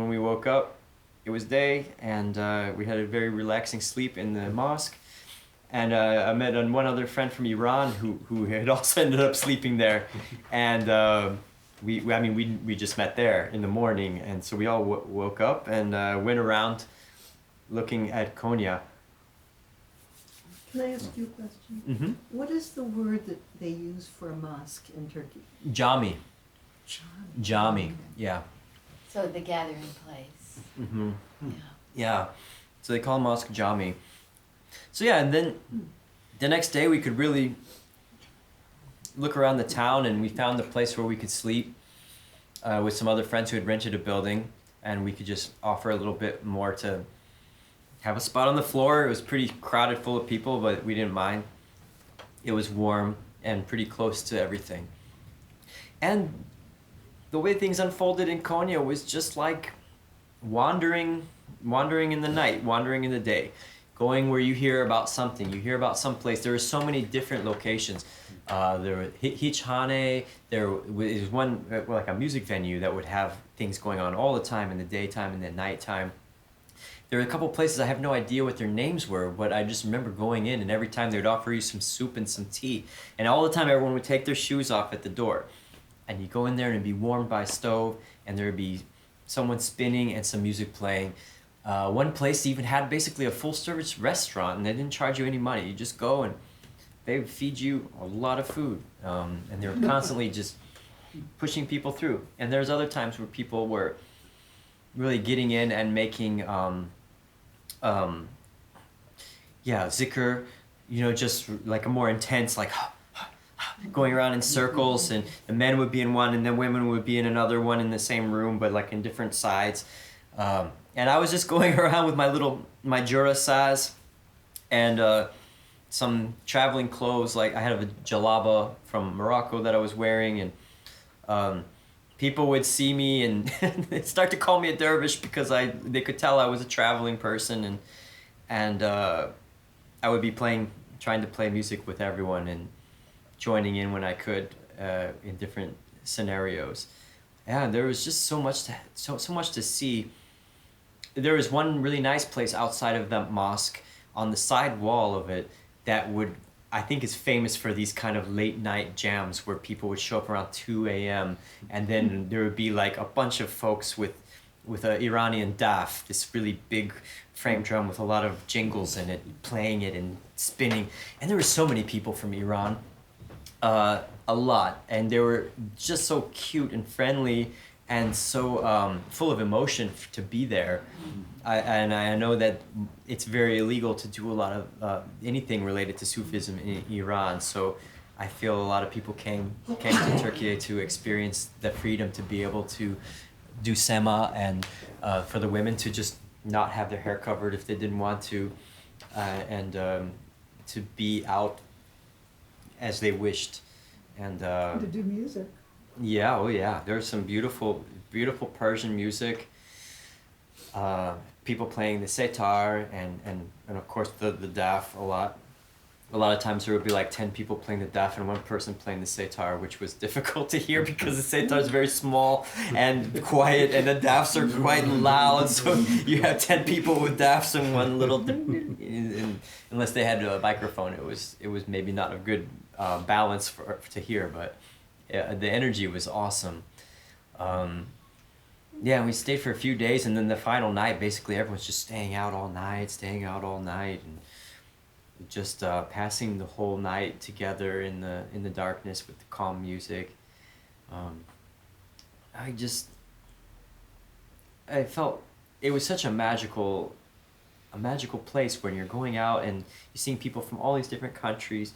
we woke up, it was day, and we had a very relaxing sleep in the mosque. And I met one other friend from Iran who had also ended up sleeping there, and we just met there in the morning, and so we all woke up and went around looking at Konya. Can I ask you a question? Mm-hmm. What is the word that they use for a mosque in Turkey? Jami. Jami. Jami. Yeah. So the gathering place. Mm-hmm. Yeah. Yeah. So they call mosque Jami. So yeah, and then the next day we could really look around the town, and we found a place where we could sleep with some other friends who had rented a building, and we could just offer a little bit more to have a spot on the floor. It was pretty crowded, full of people, but we didn't mind. It was warm and pretty close to everything. And the way things unfolded in Konya was just like wandering in the night, wandering in the day, going where you hear about something, you hear about some place. There were so many different locations. There were Hichhane, there was one, like a music venue that would have things going on all the time in the daytime and the nighttime. There were a couple places I have no idea what their names were, but I just remember going in, and every time they would offer you some soup and some tea. And all the time everyone would take their shoes off at the door. And you go in there and it'd be warmed by a stove, and there would be someone spinning and some music playing. One place even had basically a full-service restaurant, and they didn't charge you any money. You just go, and they would feed you a lot of food. And they were constantly just pushing people through. And there's other times where people were really getting in and making zikr, just like a more intense, like going around in circles, and the men would be in one, and the women would be in another one in the same room, but like in different sides. And I was just going around with my jura saz and some traveling clothes. Like I had a jalaba from Morocco that I was wearing, and people would see me and they'd start to call me a dervish because they could tell I was a traveling person, and I would be trying to play music with everyone and joining in when I could in different scenarios. Yeah, there was just so much to see. There was one really nice place outside of that mosque on the side wall of it that I think is famous for these kind of late night jams where people would show up around 2 a.m. and then there would be like a bunch of folks with an Iranian daf, this really big frame drum with a lot of jingles in it, playing it and spinning. And there were so many people from Iran, a lot, and they were just so cute and friendly and so full of emotion to be there. I know that it's very illegal to do a lot of anything related to Sufism in Iran, so I feel a lot of people came to Turkey to experience the freedom to be able to do sema, and for the women to just not have their hair covered if they didn't want to, and to be out as they wished. And To do music. yeah, oh yeah, there's some beautiful, beautiful Persian music. People playing the setar and of course the daf a lot. A lot of times there would be like 10 people playing the daf and one person playing the setar, which was difficult to hear because the setar is very small and quiet, and the dafs are quite loud. So you have 10 people with dafs and one little, unless they had a microphone, it was maybe not a good balance to hear, but the energy was awesome. Yeah, we stayed for a few days, and then the final night, basically everyone's just staying out all night, and just passing the whole night together in the darkness with the calm music. I felt it was such a magical place when you're going out and you're seeing people from all these different countries,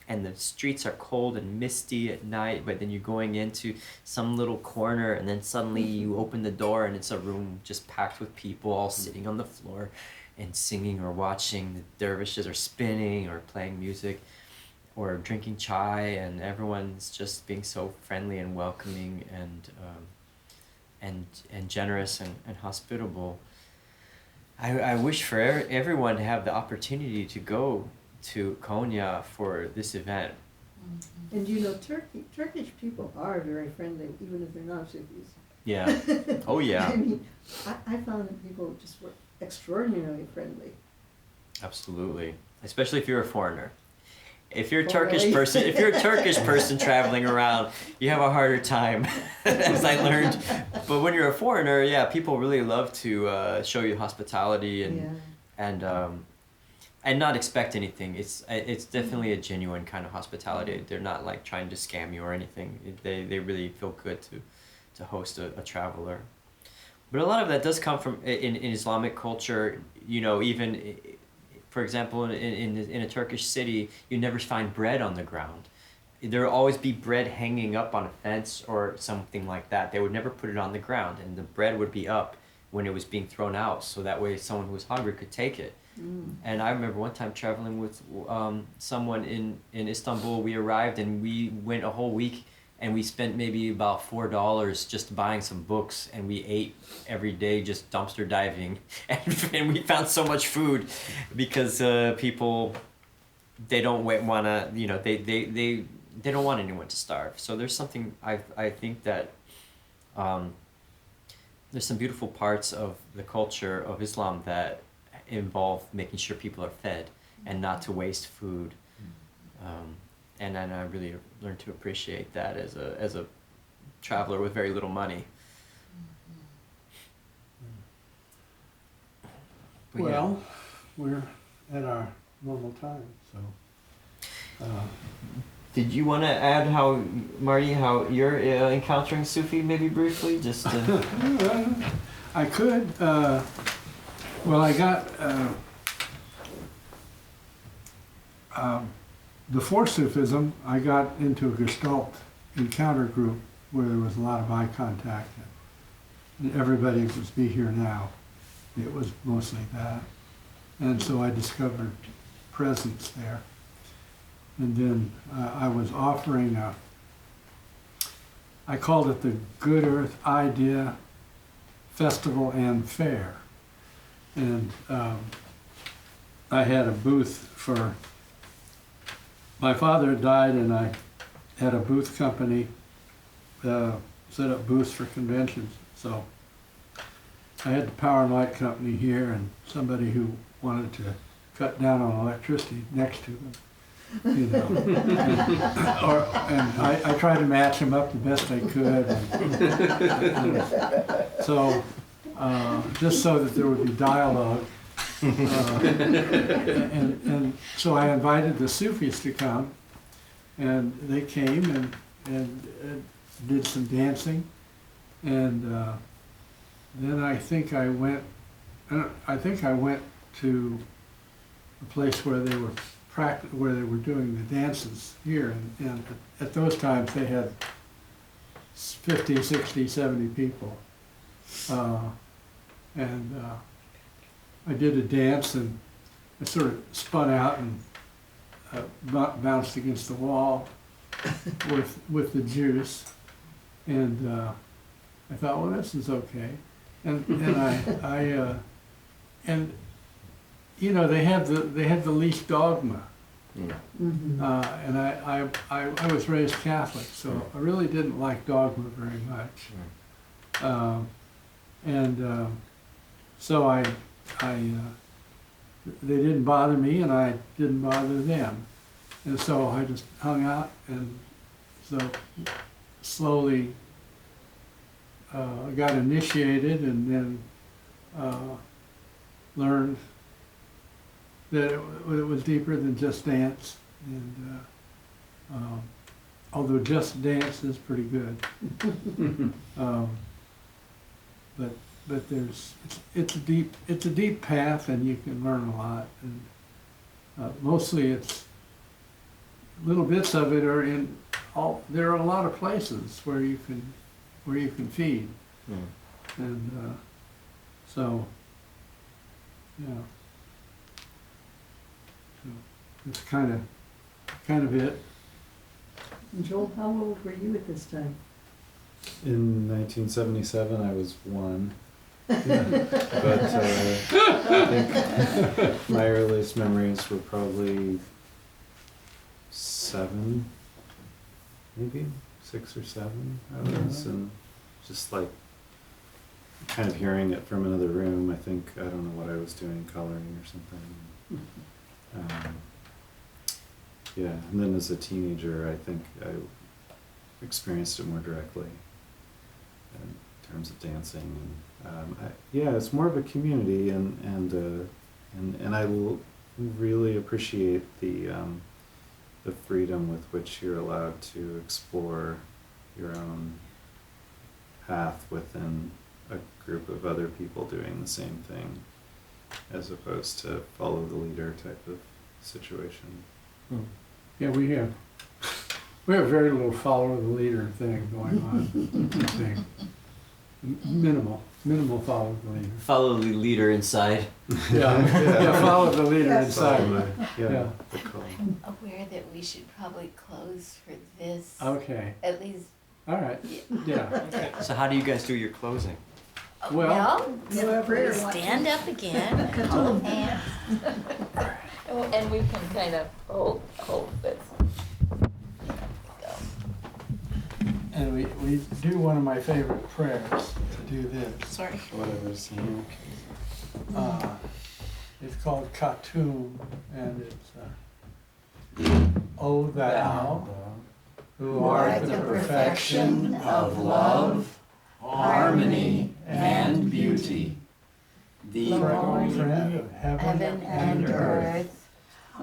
and the streets are cold and misty at night, but then you're going into some little corner, and then suddenly you open the door and it's a room just packed with people all sitting on the floor and singing or watching. The dervishes are spinning or playing music or drinking chai, and everyone's just being so friendly and welcoming and generous and hospitable. I wish for everyone to have the opportunity to go to Konya for this event. And you know, Turkish people are very friendly, even if they're not Sufis. Yeah. Oh yeah. I mean, I found that people just were extraordinarily friendly. Absolutely. Especially if you're a foreigner. If you're a Oh, Turkish really? person, if you're a Turkish person traveling around, you have a harder time, as I learned. But when you're a foreigner, yeah, people really love to show you hospitality and not expect anything. It's definitely a genuine kind of hospitality. They're not like trying to scam you or anything. They really feel good to host a traveler. But a lot of that does come from in Islamic culture. You know, even for example, in a Turkish city, you never find bread on the ground. There will always be bread hanging up on a fence or something like that. They would never put it on the ground, and the bread would be up when it was being thrown out, so that way someone who was hungry could take it. And I remember one time traveling with someone in Istanbul. We arrived and we went a whole week, and we spent maybe about $4 just buying some books, and we ate every day just dumpster diving, and we found so much food because people, they don't want to, you know, they don't want anyone to starve. So there's something I think that there's some beautiful parts of the culture of Islam that involve making sure people are fed and not to waste food. And I really learned to appreciate that as a traveler with very little money. But Well, we're at our normal time, so. Did you want to add how, Marty, how you're encountering Sufi maybe briefly? Just I could. Well, I got before Sufism, I got into a Gestalt encounter group where there was a lot of eye contact, and everybody was be here now. It was mostly that, and so I discovered presence there. And then I was offering I called it the Good Earth Idea Festival and Fair. And I had a booth for, my father had died, and I had a booth company, set up booths for conventions. So I had the Power and Light Company here, and somebody who wanted to cut down on electricity next to them. You know, and I tried to match them up the best I could. So, just so that there would be dialogue. And so I invited the Sufis to come, and they came and did some dancing. And then I think I went to a place where they were where they were doing the dances here, and at those times they had 50, 60, 70 people. And I did a dance, and I sort of spun out and bounced against the wall with the juice, and I thought, well, this is okay, and and you know, they have the least dogma, Mhm. and I was raised Catholic, so I really didn't like dogma very much, so they didn't bother me, and I didn't bother them. And so I just hung out, and so slowly got initiated, and then learned that it was deeper than just dance. And although just dance is pretty good, but it's a deep path, and you can learn a lot. And mostly it's little bits of it are in all. There are a lot of places where you can feed, and so yeah. So it's kind of it. And Joel, how old were you at this time? In 1977, I was 1. But I think my earliest memories were probably 7, maybe 6 or 7. I was, and just like kind of hearing it from another room. I think, I don't know what I was doing, coloring or something. Yeah, and then as a teenager, I think I experienced it more directly in terms of dancing. And yeah, it's more of a community, and I really appreciate the freedom with which you're allowed to explore your own path within a group of other people doing the same thing, as opposed to follow the leader type of situation. Yeah, we have very little follow the leader thing going on. I think. Minimal follow the leader. Follow the leader inside. Yeah, follow the leader inside. Yeah. I'm aware that we should probably close for this. Okay. At least. All right. Yeah. Okay. So how do you guys do your closing? Well, We stand up again, hold hands. And we can kind of hold this. and we do one of my favorite prayers to do this. Sorry. Whatever's here. It's called Khatum, and it's O thou, who art the perfection of love, harmony, and beauty, the Lord of heaven and earth,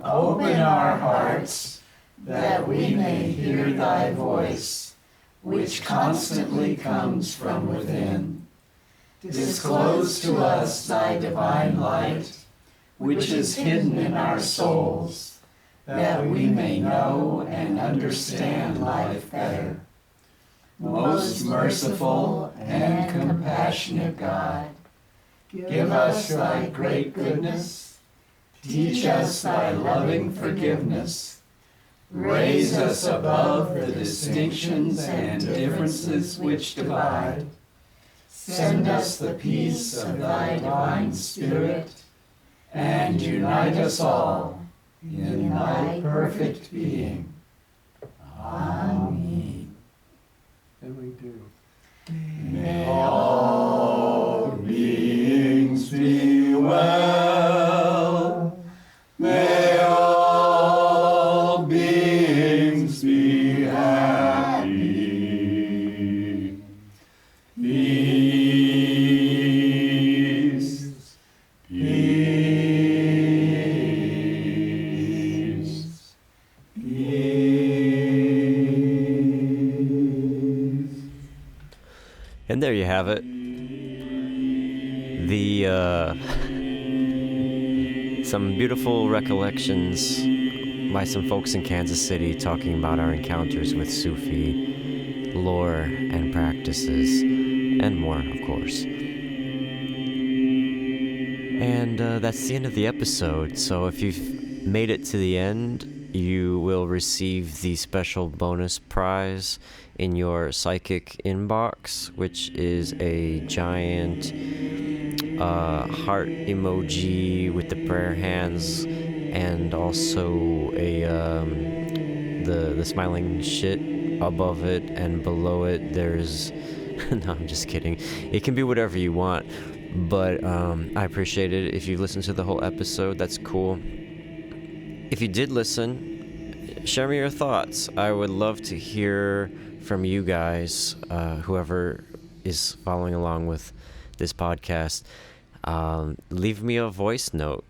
open our hearts that we may hear thy voice, which constantly comes from within. Disclose to us thy divine light, which is hidden in our souls, that we may know and understand life better. Most merciful and compassionate God, give us thy great goodness, teach us thy loving forgiveness, raise us above the distinctions and differences which divide, send us the peace of thy divine Spirit, and unite us all in thy perfect being. Amen. And we do. May all beings be well. May all beings be happy. Peace. Peace. Peace. And there you have it. Some beautiful recollections by some folks in Kansas City talking about our encounters with Sufi lore and practices, and more, of course. And that's the end of the episode. So if you've made it to the end, you will receive the special bonus prize in your psychic inbox, which is a giant heart emoji with the prayer hands, and also a the smiling shit above it, and below it there's no, I'm just kidding. It can be whatever you want, but I appreciate it. If you listened to the whole episode, that's cool. If you did listen, share me your thoughts. I would love to hear from you guys, whoever is following along with this podcast. Leave me a voice note.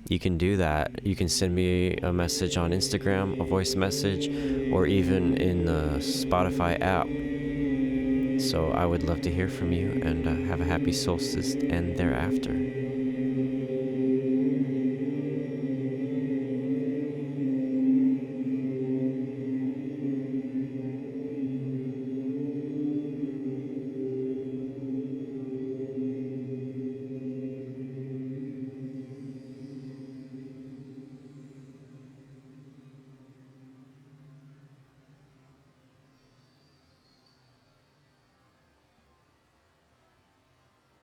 You can do that. You can send me a message on Instagram, a voice message, or even in the Spotify app. So I would love to hear from you, and have a happy solstice and thereafter.